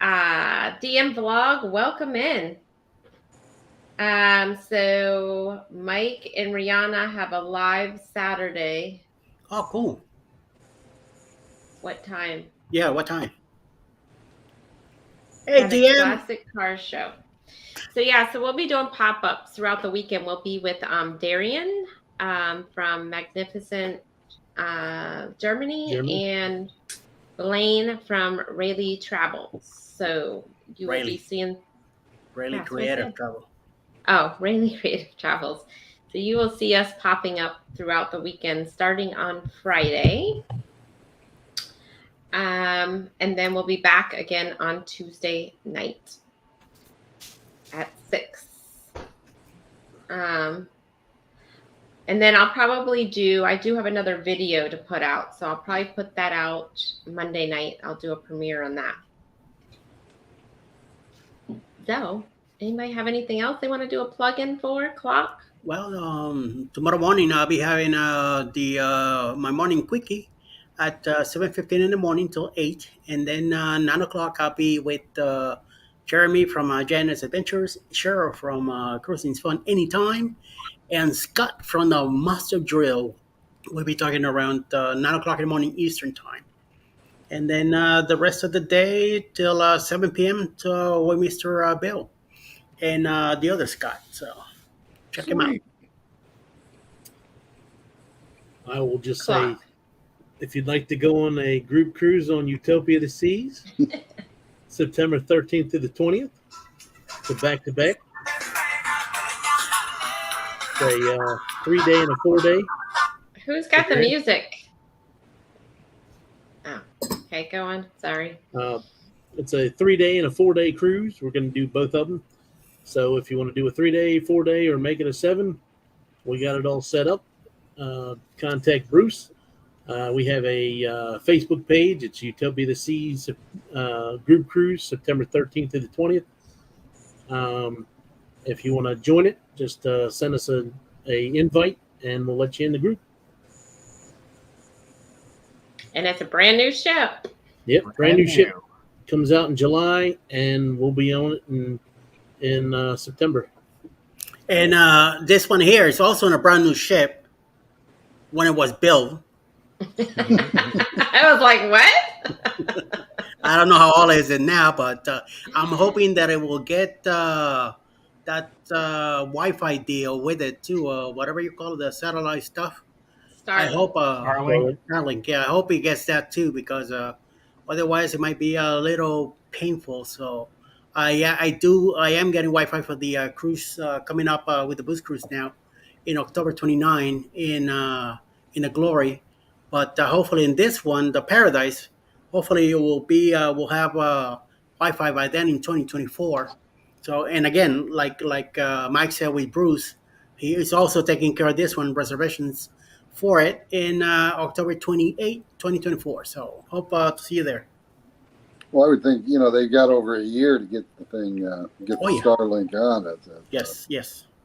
DM vlog, welcome in. So Mike and Rihanna have a live Saturday. Oh, cool. What time? Yeah, what time? Hey, At a DM. classic car show. So yeah, so we'll be doing pop-ups throughout the weekend. We'll be with Darian from Magnificent Germany and Blaine from Rayleigh Travels. So you will be seeing Really That's creative what I travel. Rayleigh Creative Travels. So you will see us popping up throughout the weekend starting on Friday. And then we'll be back again on Tuesday night at 6. And then I'll probably I do have another video to put out. So I'll probably put that out Monday night. I'll do a premiere on that. So anybody have anything else they want to do a plug-in for, Clock? Well, tomorrow morning I'll be having my morning quickie at 7:15 in the morning till 8, and then 9 o'clock I'll be with Jeremy from Janet's Adventures, Cheryl from Cruising's Fun Anytime, and Scott from the Master Drill. We'll be talking around 9 o'clock in the morning Eastern Time. And then the rest of the day till 7 p.m. with Mr. Bill and the other Scott. So check him out. I will just Clock. say, if you'd like to go on a group cruise on Utopia of the Seas, September 13th to the 20th. So back to back. It's a 3-day and a 4-day. Who's got the Okay. music? Oh, okay, go on. Sorry. It's a 3-day and a 4-day cruise. We're going to do both of them. So if you want to do a 3-day, 4-day, or make it a 7, we got it all set up. Contact Bruce. We have a Facebook page. It's Utopia of the Seas group cruise, September 13th to the 20th. If you want to join it, just send us a invite, and we'll let you in the group. And it's a brand new ship. Yep, brand new ship comes out in July, and we'll be on it in September. And this one here is also on a brand new ship when it was built. I was like, what? I don't know how old is it now, but I'm hoping that it will get that Wi-Fi deal with it too. Whatever you call it, the satellite stuff. I hope Starlink. Starlink. Yeah, I hope he gets that too, because otherwise it might be a little painful. So I am getting Wi-Fi for the cruise coming up with the Boost Cruise now in October 29 in the Glory. But hopefully in this one, the Paradise, hopefully it will be we'll have Wi-Fi by then in 2024. So, and again, like Mike said with Bruce, he is also taking care of this one, reservations for it in October 28, 2024. So hope to see you there. Well, I would think, they got over a year to get the thing, get the yeah. Starlink on it. Yes.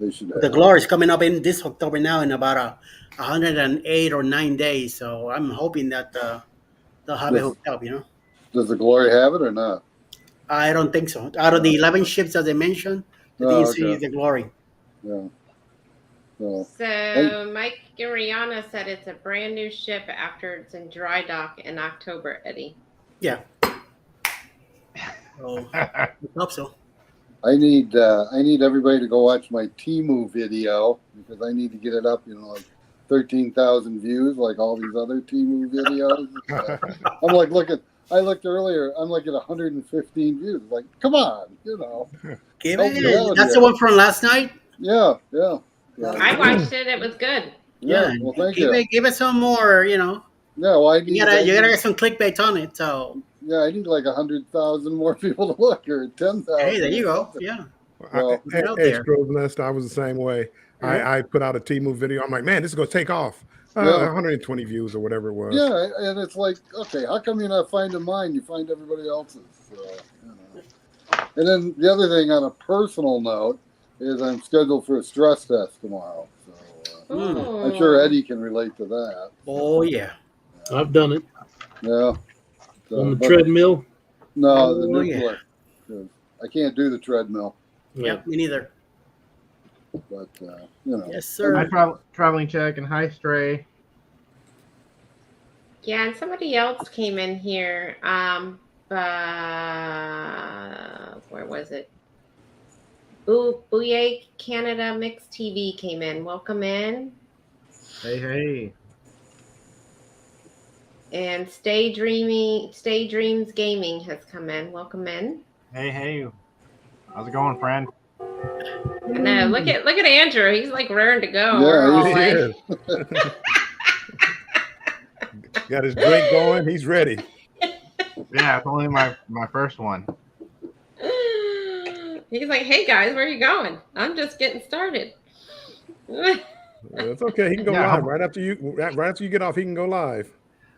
They should The Glory is coming up in this October now in about 108 or 9 days. So I'm hoping that they'll have it hooked up, Does the Glory have it or not? I don't think so. Out of the 11 ships that they mentioned, the DNC is the Glory. Yeah. So Mike Guriana said it's a brand new ship after it's in dry dock in October, Eddie. Yeah. So, I hope so. I need everybody to go watch my Temu video, because I need to get it up, like 13,000 views, like all these other Temu videos. I'm like, I looked earlier, I'm like at 115 views. Like, come on, Give it. That's the one from last night? Yeah. I watched it. It was good. Yeah. Well, thank you. Give it some more, Yeah, well, you gotta get some clickbait on it. So yeah, I need like 100,000 more people to look, or 10,000. hey, there you go. Yeah. Well, Scrooge Nest, I was the same way. Mm-hmm. I put out a Temu video. I'm like, man, this is gonna take off. 120 views or whatever it was. Yeah, and it's like, okay, how come you're not finding mine? You find everybody else's. And then the other thing, on a personal note, is I'm scheduled for a stress test tomorrow. So I'm sure Eddie can relate to that. Oh yeah, I've done it. Yeah. So, on the treadmill? No, the nuclear. Yeah. I can't do the treadmill. Yep, me neither. But yes, sir. Hi, traveling check, and hi, Stray. Yeah, and somebody else came in here. Where was it? Booyah Canada Mix TV came in. Welcome in. Hey. And Stay Dreams Gaming has come in. Welcome in. Hey. How's it going, friend? No, look at Andrew. He's like raring to go. Yeah, he's got his drink going. He's ready. Yeah, it's only my first one. He's like, hey guys, where are you going? I'm just getting started. It's okay. He can go live right after you get off. He can go live.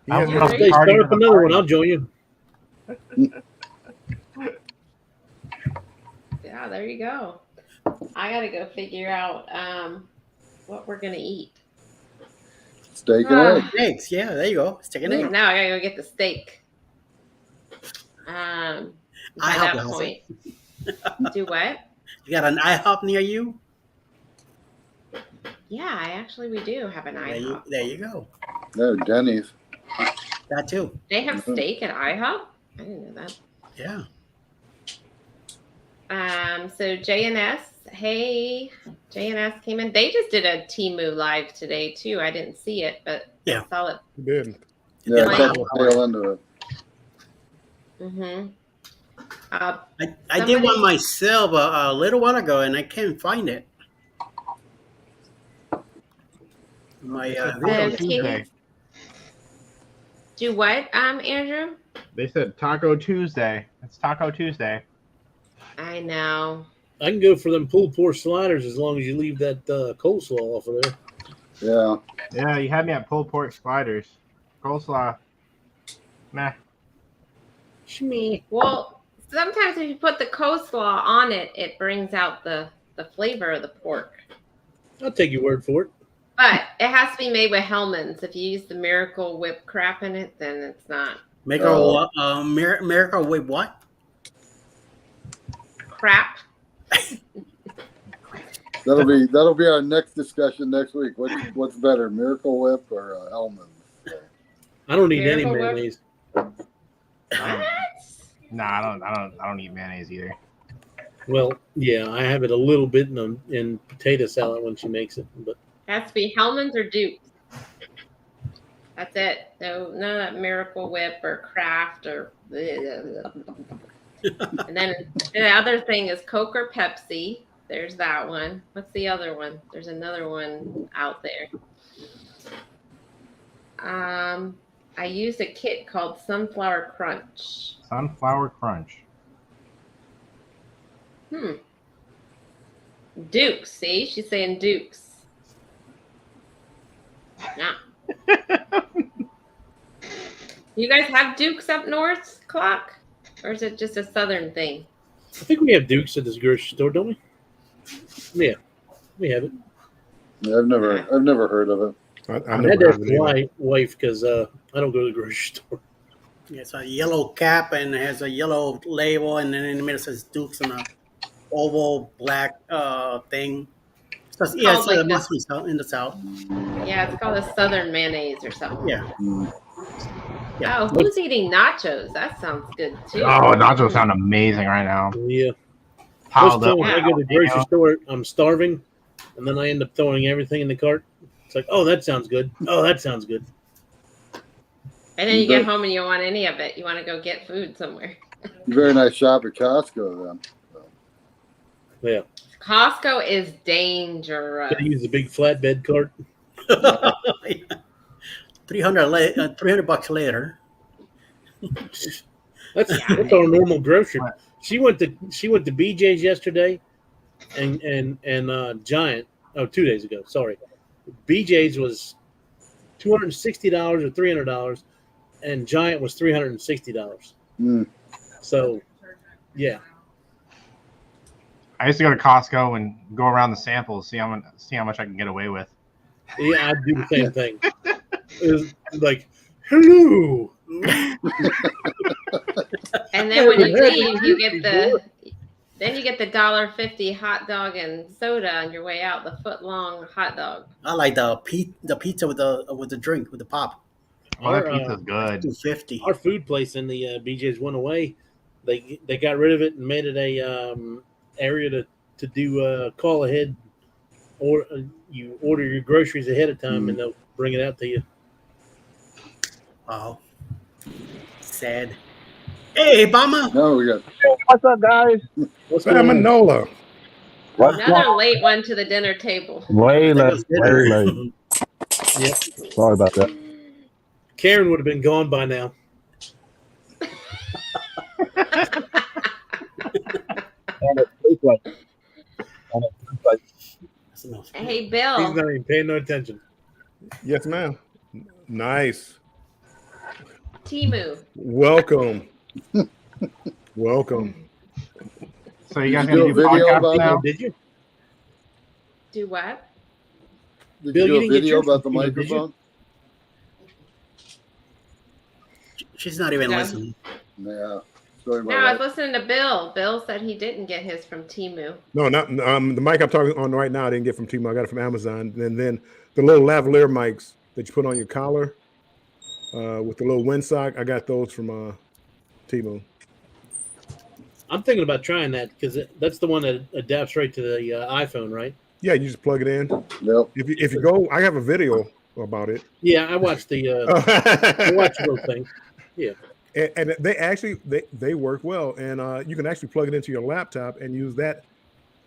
Start up another one. I'll join you. Yeah, there you go. I gotta go figure out what we're gonna eat. Steak and eggs. Yeah, there you go. Steak and eggs. Now I gotta go get the steak. By that point. Do what? You got an IHOP near you? Yeah, we do have an IHOP. There you go. No, Denny's. That too. They have steak at IHOP? I didn't know that. Yeah. So JNS, hey, JNS came in. They just did a Temu live today too. I didn't see it, but I saw it. You did. Yeah, I caught the tail end of it. I did one myself a little while ago, and I can't find it. My Taco Okay. Tuesday. Do what, Andrew? They said Taco Tuesday. It's Taco Tuesday. I know. I can go for them pulled pork sliders as long as you leave that coleslaw off of there. Yeah. Yeah, you had me at pulled pork sliders. Coleslaw. Meh. Shmee. Well, sometimes if you put the coleslaw on it, it brings out the flavor of the pork. I'll take your word for it. But it has to be made with Hellman's. If you use the Miracle Whip crap in it, then it's not Miracle with what? crap. That'll be our next discussion next week. What's better, Miracle Whip or Hellman's? So. I don't eat any Miracle Whip? mayonnaise. What? Nah, I don't eat mayonnaise either. Well, yeah, I have it a little bit in potato salad when she makes it, but Has to be Hellman's or Duke's. That's it. No, none of that Miracle Whip or Kraft or. And then the other thing is Coke or Pepsi. There's that one. What's the other one? There's another one out there. I use a kit called Sunflower Crunch. Sunflower Crunch. Dukes. See, she's saying Dukes. Yeah. You guys have Dukes up north, Clock? Or is it just a southern thing? I think we have Dukes at this grocery store, don't we? Yeah, we have it. Yeah, I've never heard of it. I've I never had to heard ask of it either. my wife because I don't go to the grocery store. It's a yellow cap and it has a yellow label, and then in the middle says Dukes and a oval black thing. So, yeah, called so it like must be in the south. Yeah, it's called a southern mayonnaise or something. Yeah. Yeah. Oh, who's eating nachos? That sounds good too. Oh, nachos sound amazing right now. Yeah. Most Piled up. times I go to the grocery store, I'm starving, and then I end up throwing everything in the cart. It's like, oh, that sounds good. Oh, that sounds good. And then you get home and you don't want any of it. You want to go get food somewhere. Very nice shop at Costco then. Yeah. Costco is dangerous. Gotta use the big flatbed cart. 300 bucks later. That's our normal grocery. She went to BJ's yesterday, and Giant. Oh, 2 days ago. Sorry, BJ's was $260 or $300, and Giant was $360. So, yeah. I used to go to Costco and go around the samples, see how much I can get away with. Yeah, I do the same thing. It was like, hello. And then when you leave, you get the $1.50 hot dog and soda on your way out. The foot long hot dog. I like the pizza with the drink with the pop. Oh, that pizza's good. $2.50. Our food place in the BJ's went away. They got rid of it and made it a area to do call ahead, or you order your groceries ahead of time and they'll bring it out to you. Wow. Sad. Hey, Obama. No, we got. What's up, guys? What's going on? Manola. Another late one to the dinner table. Way late. Yep. Sorry about that. Karen would have been gone by now. Hey, He's Bill. not even paying no attention. Yes, ma'am. Nice. Timu. Welcome. Welcome. So you guys Did you gonna do do a video podcasts about now? Did you? Do what? Did Bill, you you do a didn't get video yours about the from Tina, did you? microphone? She's not even No. listening. Yeah. Sorry about No, I was that. listening to Bill. Bill said he didn't get his from Timu. No, not the mic I'm talking on right now. I didn't get from T-Mobile. I got it from Amazon. And then the little lavalier mics that you put on your collar with the little windsock. I got those from T-Mobile. I'm thinking about trying that because that's the one that adapts right to the iPhone, right? Yeah, you just plug it in. Yep. If you go, I have a video about it. Yeah, I watched the I watched the little thing. Yeah. and they actually they work well, and you can actually plug it into your laptop and use that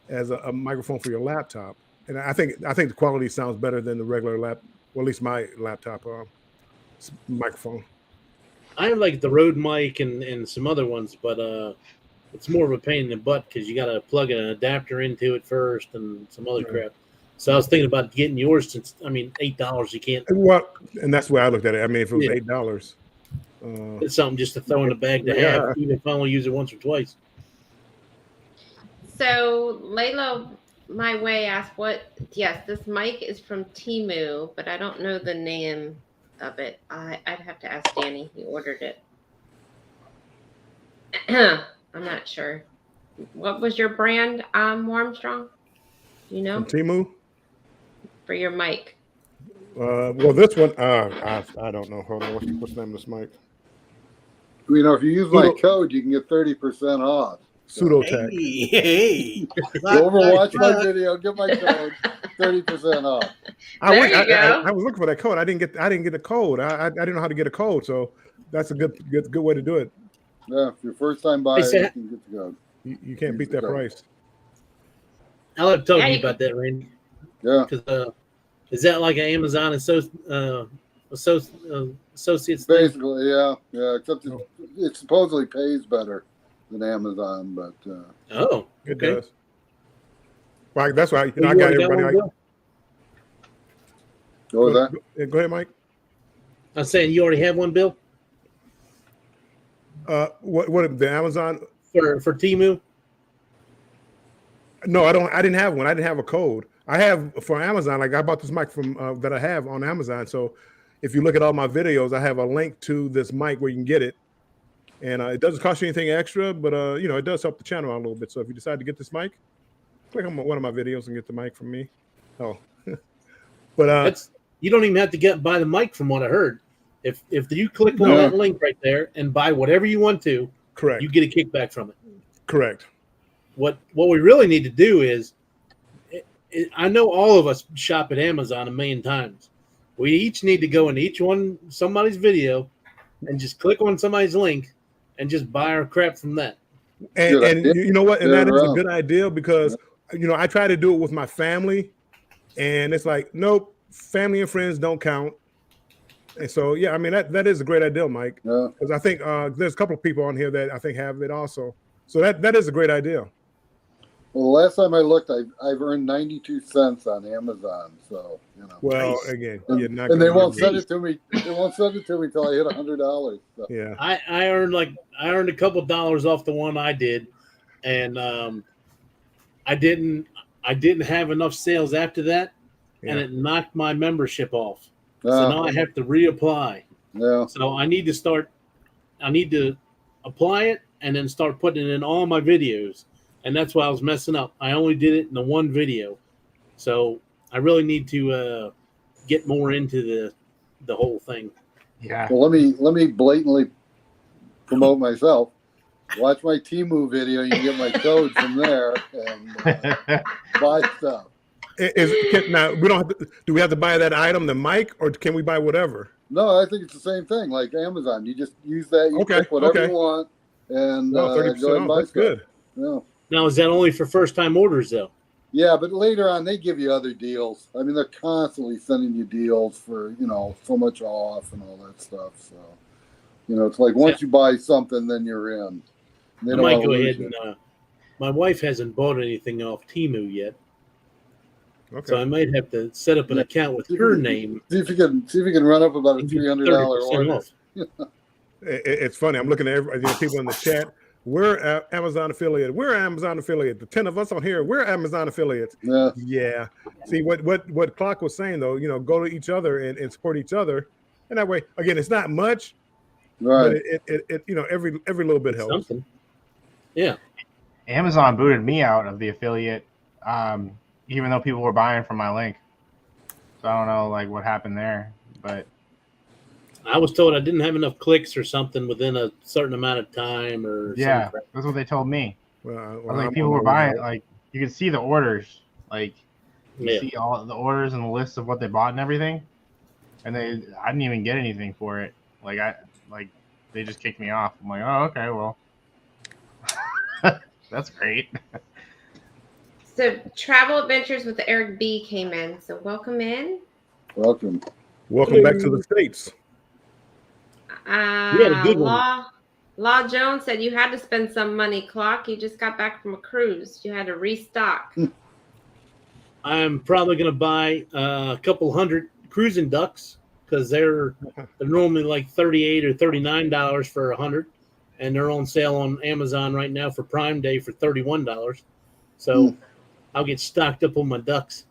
as a microphone for your laptop. And I think the quality sounds better than the regular well, at least my laptop microphone. I have like the Rode mic and some other ones, but it's more of a pain in the butt because you got to plug an adapter into it first and some other crap. So I was thinking about getting yours since $8 you can't. Well, and that's where I looked at it. I mean, if it was $8, it's something just to throw in the bag to have, even if I only use it once or twice. So Layla My Way asked yes, this mic is from Temu, but I don't know the name of it. I'd have to ask Danny. He ordered it. I'm not sure. What was your brand, Armstrong? You know? From Temu? For your mic. Well, this one, I don't know. Hold on. What's the name of this mic? You know, if you use my code, you can get 30% off. Pseudotech. Hey. Go over, watch my video, get my code, 30% off. I was looking for that code. I didn't get the code. I didn't know how to get a code, so that's a good way to do it. Yeah, if you're first time buyer, you can get the code. You can't beat that price. I'll have to talk to you about that, Randy. Yeah. Because is that like an Amazon associates thing? Basically, yeah. Except it supposedly pays better than Amazon, but it does. Well, that's why I got everybody. What was that? Go ahead, Mike. I'm saying you already have one, Bill. What the Amazon for Temu? No, I don't. I didn't have one. I didn't have a code. I have for Amazon. Like I bought this mic from that I have on Amazon. So if you look at all my videos, I have a link to this mic where you can get it, and it doesn't cost you anything extra, but it does help the channel out a little bit. So if you decide to get this mic, click on one of my videos and get the mic from me. Oh, but you don't even have to buy the mic from what I heard. If you click on that link right there and buy whatever you want to, correct, you get a kickback from it. Correct. What we really need to do is, I know all of us shop at Amazon a million times. We each need to go into somebody's video and just click on somebody's link and just buy our crap from that. And you know what? And that is a good idea because, I try to do it with my family and it's like, nope, family and friends don't count. And so, yeah, I mean, that is a great idea, Mike. Because I think there's a couple of people on here that I think have it also. So that is a great idea. Well, the last time I looked, I've earned 92 cents on Amazon. So, Well, again, and they won't send it to me. They won't send it to me until I hit $100. So. Yeah. I earned a couple of dollars off the one I did, and I didn't have enough sales after that, and it knocked my membership off. So now I have to reapply. Yeah. So I need to apply it and then start putting it in all my videos. And that's why I was messing up. I only did it in the one video. So I really need to get more into the whole thing. Yeah. Well, let me blatantly promote myself. Watch my Temu video. You can get my code from there and buy stuff. Now we don't have to, do we have to buy that item, the mic, or can we buy whatever? No, I think it's the same thing. Like Amazon, you just use that. You pick whatever you want, and 30% go and buy that's stuff. Good. Yeah. Now, is that only for first-time orders, though? Yeah, but later on, they give you other deals. I mean, they're constantly sending you deals for, so much off and all that stuff. So, it's like once you buy something, then you're in. I might go ahead and my wife hasn't bought anything off Temu yet. Okay. So I might have to set up an account with her name. See if you can run up about a $300 order. It's funny. I'm looking at people in the chat. We're Amazon affiliate. We're Amazon affiliate. The 10 of us on here, we're Amazon affiliates. Yeah. See what Clock was saying though. Go to each other and support each other, and that way, again, it's not much, right? But it every little bit helps. Something. Yeah. Amazon booted me out of the affiliate, even though people were buying from my link. So I don't know what happened there, but. I was told I didn't have enough clicks or something within a certain amount of time, or that's what they told me. Well, people were buying you could see the orders, you see all the orders and the list of what they bought and everything, and I didn't even get anything for it. They they just kicked me off. I'm like, oh, okay, well, that's great. So Travel Adventures with Eric B came in. So welcome in. Welcome. Welcome back to the States. We had a good one. Law Jones said you had to spend some money, Clock. You just got back from a cruise. You had to restock. I'm probably going to buy a couple hundred cruising ducks because they're normally like $38 or $39 for 100, and they're on sale on Amazon right now for Prime Day for $31. So I'll get stocked up on my ducks.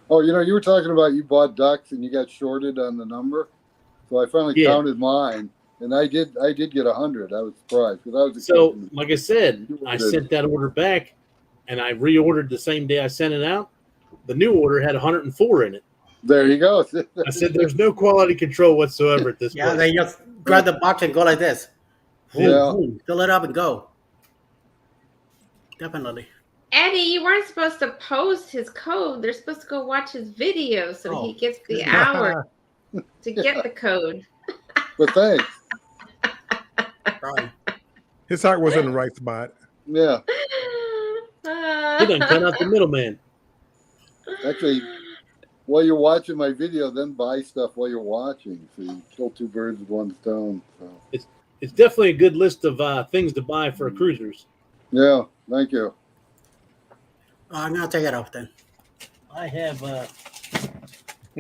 Oh, you know, you were talking about you bought ducks and you got shorted on the number. So I finally counted mine, and I did get 100. I was surprised because I was so, like I said, I sent that order back, and I reordered the same day I sent it out. The new order had 104 in it. There you go. I said, "There's no quality control whatsoever at this point." They just grab the box and go like this. Yeah. Fill it up and go. Definitely. Eddie, you weren't supposed to post his code. They're supposed to go watch his video so he gets the hour to get the code. But thanks. Right. His heart was in the right spot. Yeah. He done cut out the middleman. Actually, while you're watching my video, then buy stuff while you're watching. So you kill two birds with one stone. So. It's definitely a good list of things to buy for cruisers. Yeah, thank you. I'm going to take it off then. I have,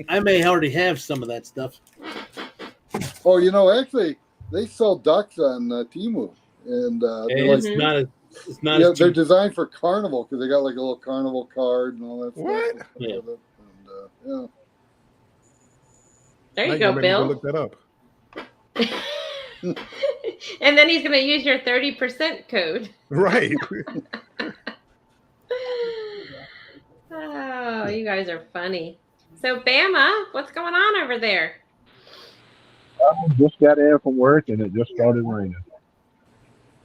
I may already have some of that stuff. Oh, you know, actually, they sell ducks on Temu. And it's not yeah, they're designed for carnival because they got like a little carnival card and all that What? stuff. Yeah. Yeah. There you go, Bill. Look that up. And then he's going to use your 30% code. Right. Oh, you guys are funny. So, Bama, what's going on over there? I just got in from work and it just started raining.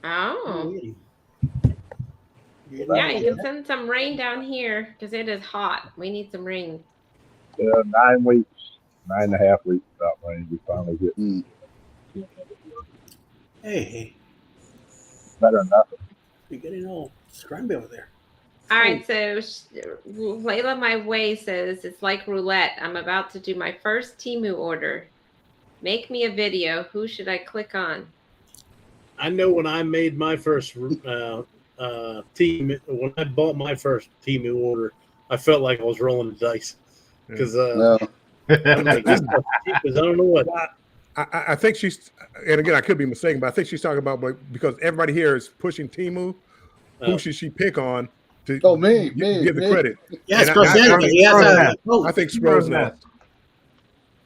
Oh. Yeah, you can send some rain down here because it is hot. We need some rain. 9 weeks, 9.5 weeks without rain. We finally get Hey. better than nothing. You're getting all scrumpy over there. All right, so Layla My Way says, it's like roulette. I'm about to do my first Temu order. Make me a video. Who should I click on? I know when I made my first when I bought my first Temu order, I felt like I was rolling the dice because I'm like, this stuff cheap as I don't know what. I think she's, and again, I could be mistaken, but I think she's talking about because everybody here is pushing Temu. Who should she pick on to give the credit? Yeah, I think Scrow's Nest.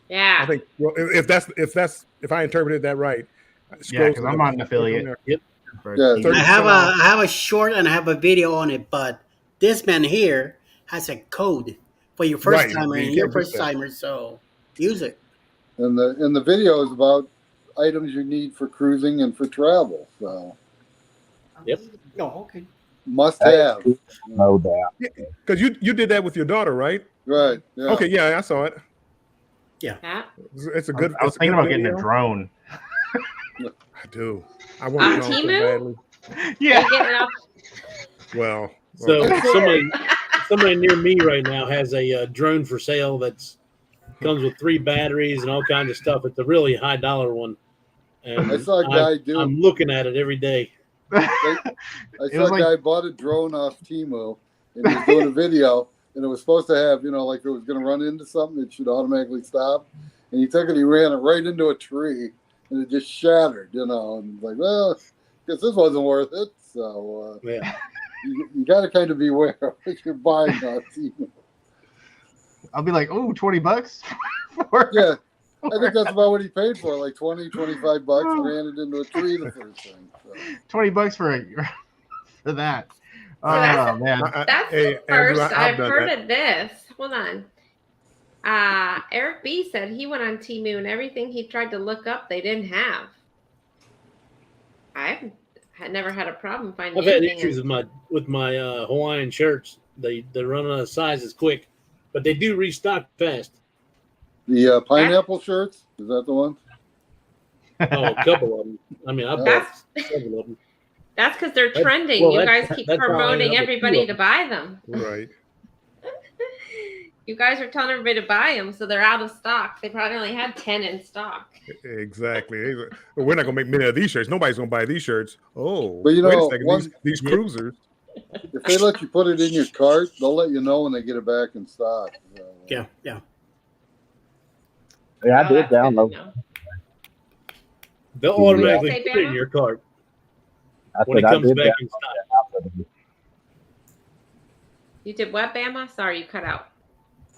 Yeah. I think if I interpreted that right. Yeah, because I'm on an affiliate. Yep. I have a short and I have a video on it, but this man here has a code for your first timer and your first timer, so use it. And the video is about items you need for cruising and for travel. So. Yep. Oh, okay. Must have. No doubt. Because you did that with your daughter, right? Right. Yeah. Okay. Yeah, I saw it. Yeah. It's a good. I was thinking about getting a drone. I do. I want to Temu? badly. Yeah. Well. So somebody near me right now has a drone for sale that's comes with 3 batteries and all kinds of stuff. It's a really high dollar one. And I saw a guy do. I'm looking at it every day. I saw a guy bought a drone off Temu and he was doing a video, and it was supposed to have, like if it was going to run into something, it should automatically stop. And he took it, he ran it right into a tree, and it just shattered, and like, well, I guess this wasn't worth it. So you got to kind of beware of what you're buying off Temu. I'll be like, oh, $20? Yeah. I think that's about what he paid for, like $20, $25. Ran it into a tree the first thing. So. $20 for that. Oh, man. That's the first I've heard of this. Hold on. Eric B said he went on Temu and everything he tried to look up, they didn't have. I've never had a problem finding. I've had issues with my Hawaiian shirts. They run out of sizes quick, but they do restock fast. The pineapple shirts, is that the one? Oh, a couple of them. I mean, I bought That's several of them. that's because they're That- trending. well, You that's- guys keep that's how I ended promoting up with two everybody of to them. buy them. Right. You guys are telling everybody to buy them, so they're out of stock. They probably only had 10 in stock. Exactly. We're not gonna make many of these shirts. Nobody's gonna buy these shirts. Oh, But you wait a know, second. These Yeah. cruisers. if they let you put it in your cart, they'll let you know when they get it back in stock. So, Yeah, yeah. Yeah, I Oh, did that's good to download. know. They'll What did you automatically say, put it in Bama? your cart I when it said I comes did back in stock. download. You did what, Bama? Sorry, you cut out.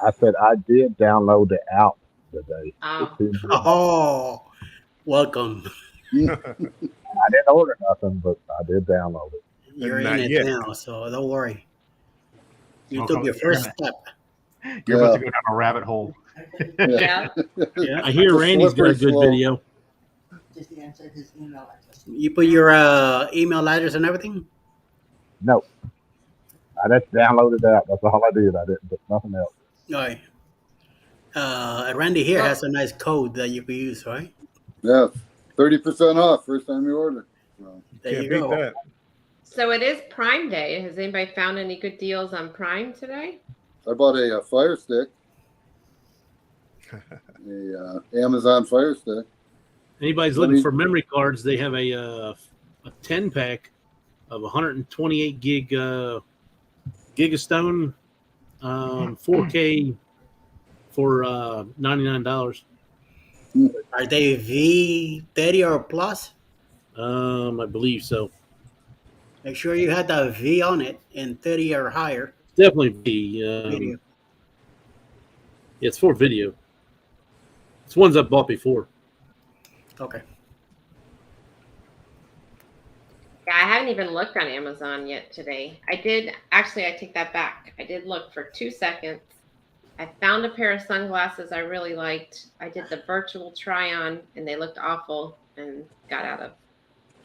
I said I did download the app today. Oh, Oh, welcome. I didn't order nothing, but I did download it. You're Not in it yet. now, so don't worry. You Welcome took your to first the step. You're about to go down a rabbit hole. yeah. Yeah. I hear It's a Randy's got a slippery good slope. video. Just answered his email address. You put your email address and everything? No, I just downloaded the app. That's all I did. I didn't do nothing else. All right. Randy here Well- has a nice code that you can use, right? Yeah, 30% off first time you order. So, There Can't you beat go. that. So it is Prime Day. Has anybody found any good deals on Prime today? I bought a Fire Stick, a Amazon Fire Stick. Anybody's Let looking me- for memory cards, they have a 10 pack of 128 gig Gigastone 4K for $99. Are they V30 or plus? I believe so. Make sure you had the V on it and 30 or higher. Definitely the Video. it's for video. It's ones I bought before. Okay. Yeah, I haven't even looked on Amazon yet today. I take that back. I did look for 2 seconds. I found a pair of sunglasses I really liked. I did the virtual try on and they looked awful and got out of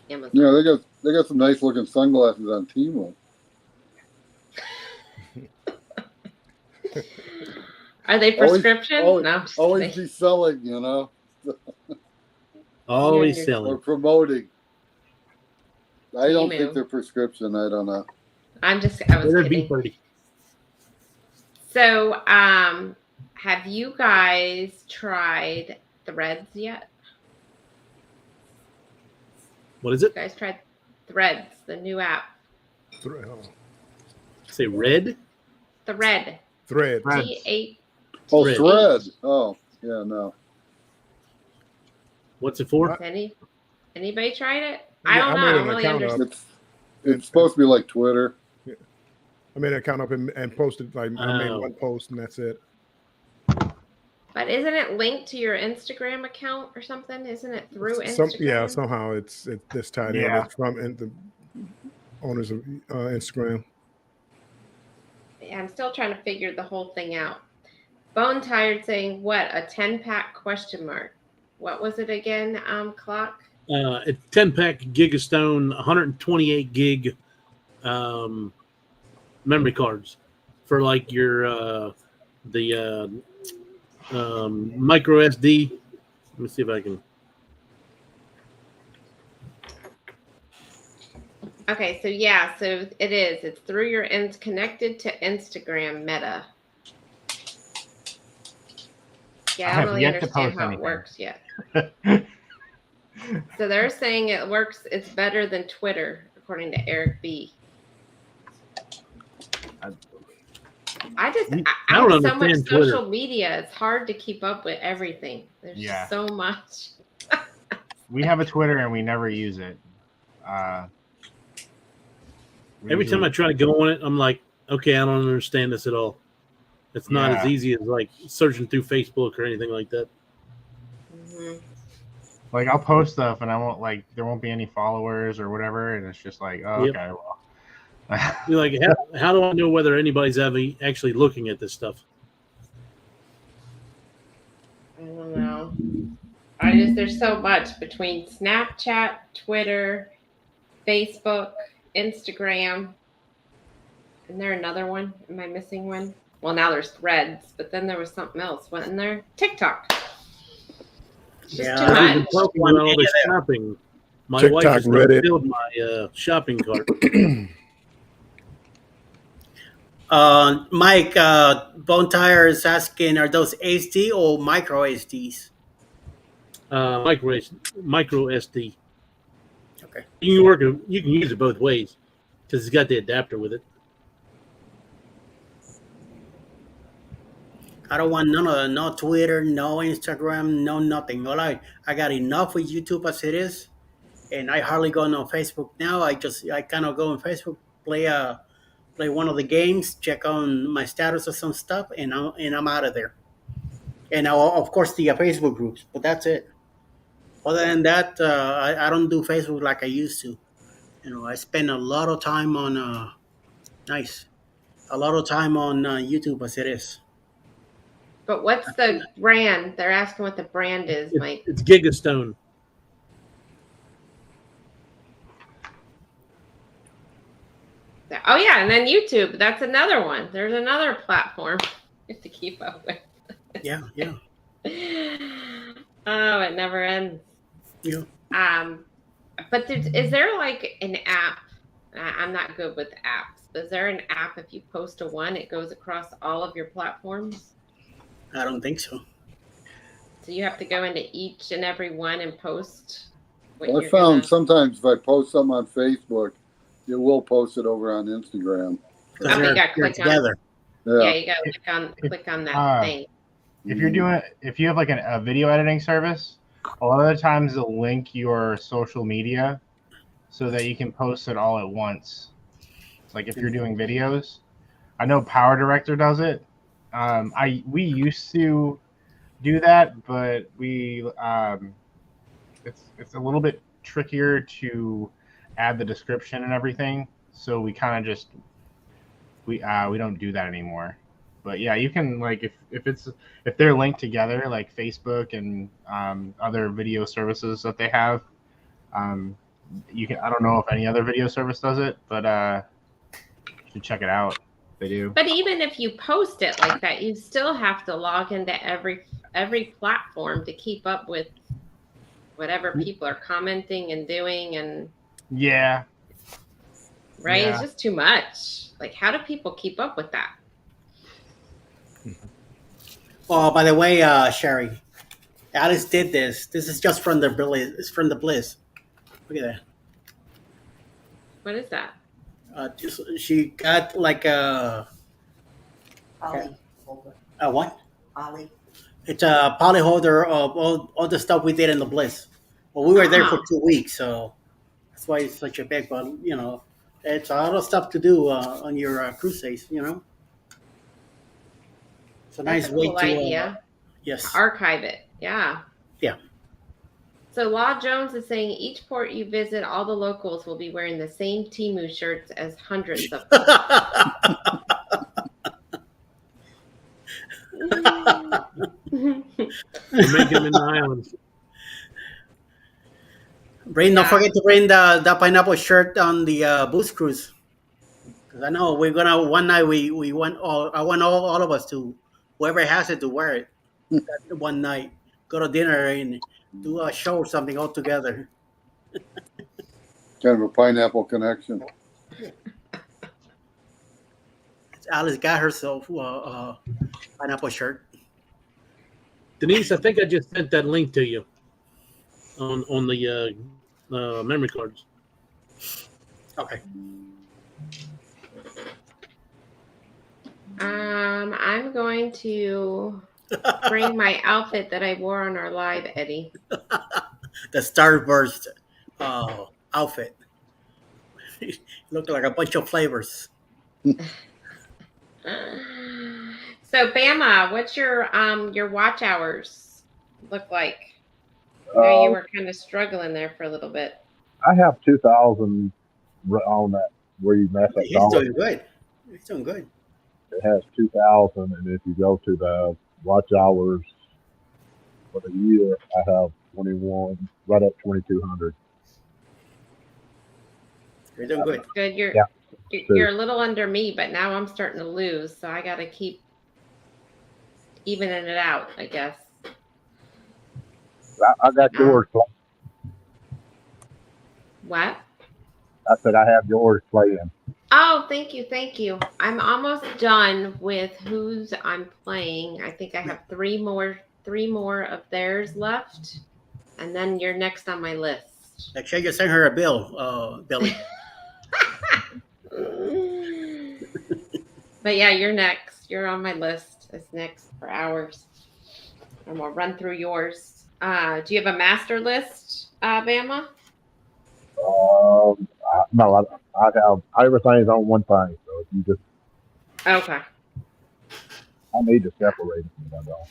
Amazon. You know, they got some nice looking sunglasses on Temu. Are they prescription? No. Always be selling, you know, Always Yeah, or selling. promoting. I don't Temu. think they're prescription. I don't know. I was Better be kidding. pretty. So, have you guys tried Threads yet? What is it? You guys tried Threads, the new app? Say red? Thread. Thread. Threads. T-8. Oh, Thread. Thread. Oh, yeah, no. What's it for? Anybody tried it? I Yeah, don't I know. made I an don't really account of- understand. It's supposed to be like Twitter. I made an account up and posted I made Oh. one post and that's it. But isn't it linked to your Instagram account or something? Isn't it through Instagram? Somehow it's this tied in. Yeah. It's from the owners of Instagram. Yeah, I'm still trying to figure the whole thing out. Bone Tired saying, what, a 10-pack question mark? What was it again, Clock? It's 10 pack Gigastone 128 gig memory cards for like your the micro SD. Let me see if I can. Okay, so yeah, so it is. It's through your connected to Instagram Meta. Yeah, I have don't really yet to understand post how anything. it works yet. So they're saying it works. It's better than Twitter, according to Eric B. I don't have so much understand Twitter. social media. It's hard to keep up with everything. There's Yeah. so much. We have a Twitter and we never use it. We Every time I try to go on it, I'm like, okay, I don't understand this at all. It's not as Yeah. easy as like searching through Facebook or anything like that. Mhm. like I'll post stuff and I won't there won't be any followers or whatever, and it's just like, oh, Yep. okay, well. You're like, how do I know whether anybody's actually looking at this stuff? I don't know. There's so much between Snapchat, Twitter, Facebook, Instagram. Isn't there another one? Am I missing one? Well, now there's Threads, but then there was something else, wasn't there? TikTok. It's just Yeah, too I've been much. talking about all this shopping. My wife TikTok, has Reddit. filled my shopping cart. Mike, Bone Tire is asking, are those HD or micro HDs? Micro SD. Okay. You can use it both ways because it's got the adapter with it. I don't want none of that. No Twitter, no Instagram, no nothing. I got enough with YouTube as it is, and I hardly go on Facebook now. I kind of go on Facebook, play one of the games, check on my status of some stuff, and I'm out of there. And of course the Facebook groups, but that's it. Other than that, I don't do Facebook like I used to. I spend a lot of time on a lot of time on YouTube as it is. But what's the brand? They're asking what the brand is, Mike. It's Gigastone. Oh yeah, and then YouTube. That's another one. There's another platform to keep up with. Yeah. Oh, it never ends. Yeah. But is there like an app? I'm not good with apps. Is there an app if you post a one, it goes across all of your platforms? I don't think so. So you have to go into each and every one and post what Well, I you're found gonna... sometimes if I post something on Facebook, it will post it over on Instagram. Because Okay, you gotta they're click together. Yeah, you gotta click on that thing. If you have like a video editing service, a lot of the times they'll link your social media so that you can post it all at once. It's like if you're doing videos, I know Power Director does it. We used to do that, but it's a little bit trickier to add the description and everything. So we kind of just we don't do that anymore. But yeah, you can like if they're linked together, like Facebook and other video services that they have. You can. I don't know if any other video service does it, but you should check it out. They do. But even if you post it like that, you still have to log into every platform to keep up with whatever people are commenting and doing, and Yeah. right, Yeah. it's just too much. Like, how do people keep up with that? Oh, by the way, Sherry, Alice did this. This is just from the Bliss. It's from the Bliss. Look at that. What is that? She got like a Ollie holder. what? Ollie. It's a poly holder of all the stuff we did in the Bliss. Well, we were there for 2 weeks, so that's why it's such a big. But it's a lot of stuff to do on your crusades. It's a nice That's way cool to idea. yes. Archive it. Yeah. Yeah. So Law Jones is saying each port you visit, all the locals will be wearing the same Temu shirts as hundreds of them. We're making them in the islands. Don't forget to bring the pineapple shirt on the boost cruise. Because I know we're gonna one night we want I want all of us to, whoever has it, to wear it that one night. Go to dinner and do a show or something all together. Kind of a pineapple connection. Alice got herself a pineapple shirt. Denise, I think I just sent that link to you on the memory cards. Okay. I'm going to bring my outfit that I wore on our live, Eddie. The Starburst outfit. Looked like a bunch of flavors. So Bama, what's your watch hours look like? I know you were kind of struggling there for a little bit. I have 2,000 on that where you mess up. He's doing good. He's doing good. It has 2,000, and if you go to the watch hours for the year, I have 21, right at 2,200. You're doing good. Good. Yeah. You're a little under me, but now I'm starting to lose, so I got to keep evening it out, I guess. I got yours. What? I said I have yours playing. Oh, thank you, thank you. I'm almost done with who's I'm playing. I think I have three more of theirs left, and then you're next on my list. Like, should just send her a bill, Billy. But yeah, you're next. You're on my list. It's next for hours. And we'll run through yours. Do you have a master list, Bama? No, I have everything's on one thing. So if you just, Okay. I need to separate them. I don't.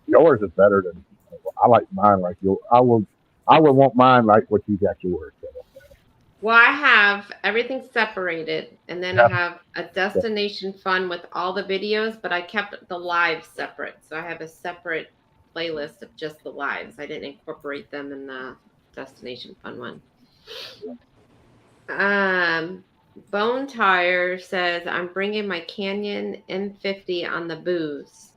Yours is better than. I like mine like yours. I would want mine like what you got yours. So. Well, I have everything separated, and then I have a destination fun with all the videos, but I kept the lives separate. So I have a separate playlist of just the lives. I didn't incorporate them in the destination fun one. Bone Tire says, I'm bringing my Canyon M50 on the booze.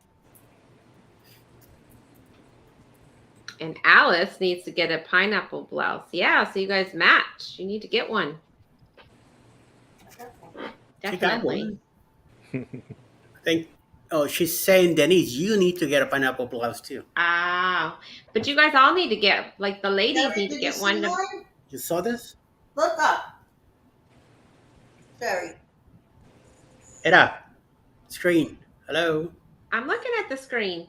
And Alice needs to get a pineapple blouse. Yeah, so you guys match. You need to get one. Definitely. I think. Oh, she's saying, Denise, you need to get a pineapple blouse too. Ah, but you guys all need to get, like, the ladies Terry, need to did get you one. see one? You saw this? Look up. Terry. Era, screen. Hello. I'm looking at the screen.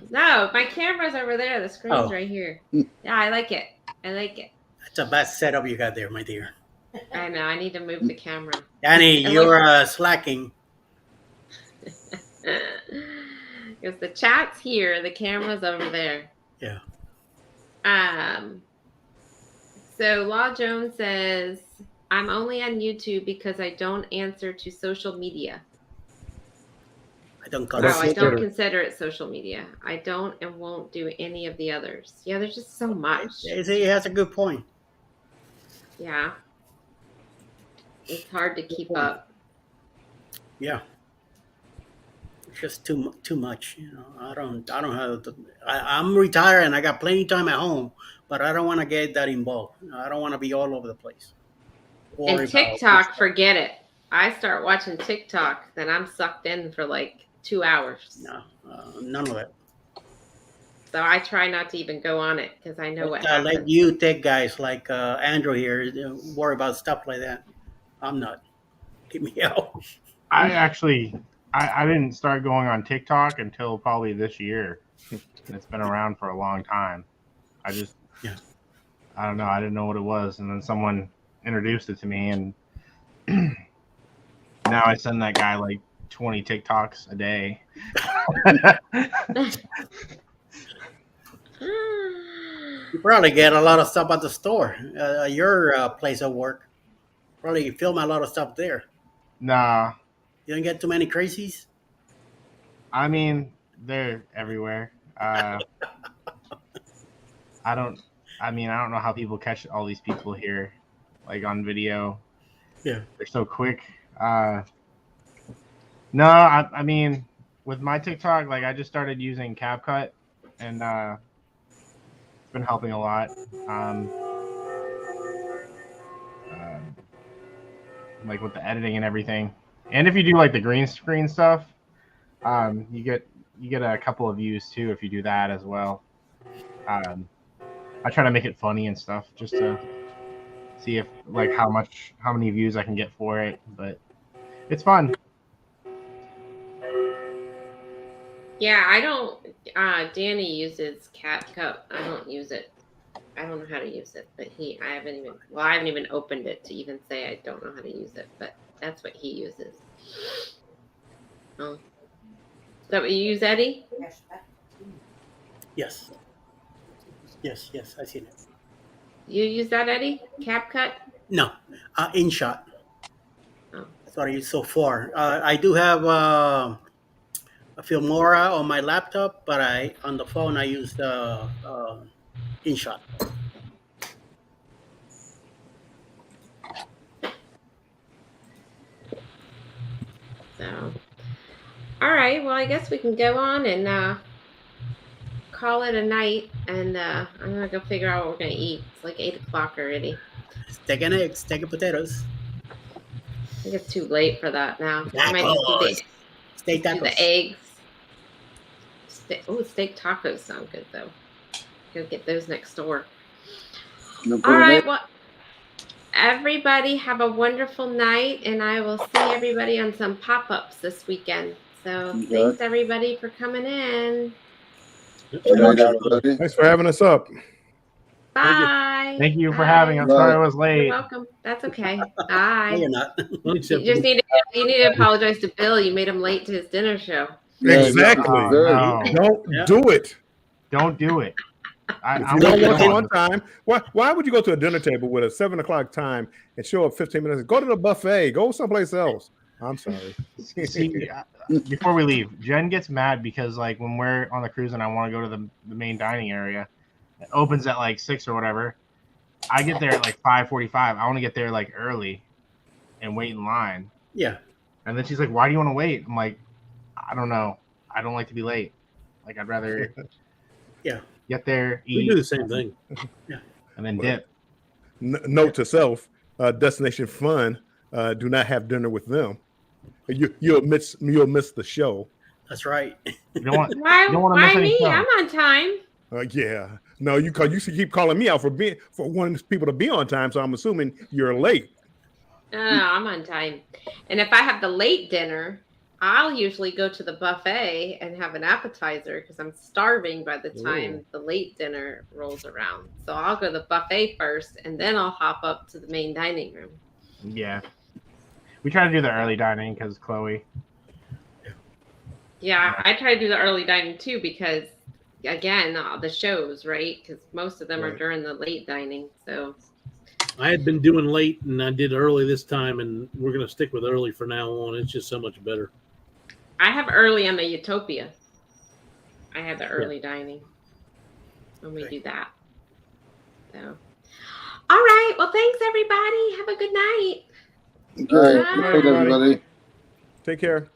No, my camera's over there. The screen's right here. Yeah, I like it. I like it. That's a bad setup you got there, my dear. I know. I need to move the camera. Danny, you're slacking. Because the chat's here, the camera's over there. Yeah. So Law Jones says, I'm only on YouTube because I don't answer to social media. I don't I don't consider it social media. I don't and won't do any of the others. Yeah, there's just so much. He has a good point. Yeah. It's hard to keep up. Yeah. It's just too much, you know. I don't have to, I'm retired and I got plenty of time at home, but I don't want to get that involved. I don't want to be all over the place. And TikTok, forget it. I start watching TikTok, then I'm sucked in for like 2 hours. No, none of that. So I try not to even go on it because I know what happens. Let you tech guys like Andrew here worry about stuff like that. I'm not. Get me out. I didn't start going on TikTok until probably this year. It's been around for a long time. I don't know. I didn't know what it was, and then someone introduced it to me, and now I send that guy like 20 TikToks a day. You probably get a lot of stuff at the store, your place of work. Probably film a lot of stuff there. Nah. You don't get too many crazies? I mean, they're everywhere. I don't know how people catch all these people here, like on video. Yeah. They're so quick. No, I mean, with my TikTok, like I just started using CapCut, and it's been helping a lot. Like with the editing and everything. And if you do like the green screen stuff, you get a couple of views too if you do that as well. I try to make it funny and stuff just to see if like how many views I can get for it, but it's fun. Yeah, I don't. Danny uses CapCut. I don't use it. I don't know how to use it, but I haven't even opened it to even say I don't know how to use it, but that's what he uses. Oh. Is that what you use, Eddie? Yes. Yes, I see it. You use that, Eddie? CapCut? No, InShot. Oh. That's what I use so far. I do have a Filmora on my laptop, but on the phone I use InShot. So, all right. Well, I guess we can go on and call it a night, and I'm gonna go figure out what we're gonna eat. It's like 8 o'clock already. Steak and eggs, steak and potatoes. I think it's too late for that now. I might Tacos. just Steak do the tacos. eggs. Steak tacos sound good though. Gotta get those next door. You put All an right, egg- well, everybody have a wonderful night, and I will see everybody on some pop-ups this weekend. So Okay. thanks everybody for coming in. Good night, everybody. Thanks for having us up. Thank you. Bye. Thank you for Bye. having us. Bye. Sorry I was You're late. welcome. That's okay. No, Bye. you're not. You just Unacceptable. need to apologize to Bill. You made him late to his dinner show. Yeah, Exactly. Oh, very- no. Don't Yeah. do it. Don't do it. I If you don't want want to to on time, why would you go to a dinner table with a 7 o'clock time and show up 15 minutes? Go to the buffet. Go someplace else. I'm sorry. See, before we leave, Jen gets mad because like when we're on the cruise and I want to go to the main dining area, it opens at like 6 or whatever. I get there at like 5:45. I want to get there like early and wait in line. Yeah. And then she's like, "Why do you want to wait?" I'm like, "I don't know. I don't like to be late. Like I'd rather Yeah. get there, We do eat, the same thing. and then dip." Note to self: Destination Fun. Do not have dinner with them. You'll miss the show. That's right. You don't want. Why? You don't wanna miss Why any me? fun. I'm on time. Yeah. No, you keep calling me out for wanting people to be on time. So I'm assuming you're late. No, I'm on time. And if I have the late dinner, I'll usually go to the buffet and have an appetizer because I'm starving by the time the late dinner rolls around. So I'll go to the buffet first, and then I'll hop up to the main dining room. Yeah. We try to do the early dining because Chloe. Yeah, I try to do the early dining too because, again, the shows, right? Because most of them are Right. during the late dining. So I had been doing late and I did early this time, and we're going to stick with early for now on. It's just so much better. I have early on the Utopia. I have the early dining when we do that. So, all right. Well, thanks everybody. Have a good night. Okay. Bye. Good night, everybody. Take care.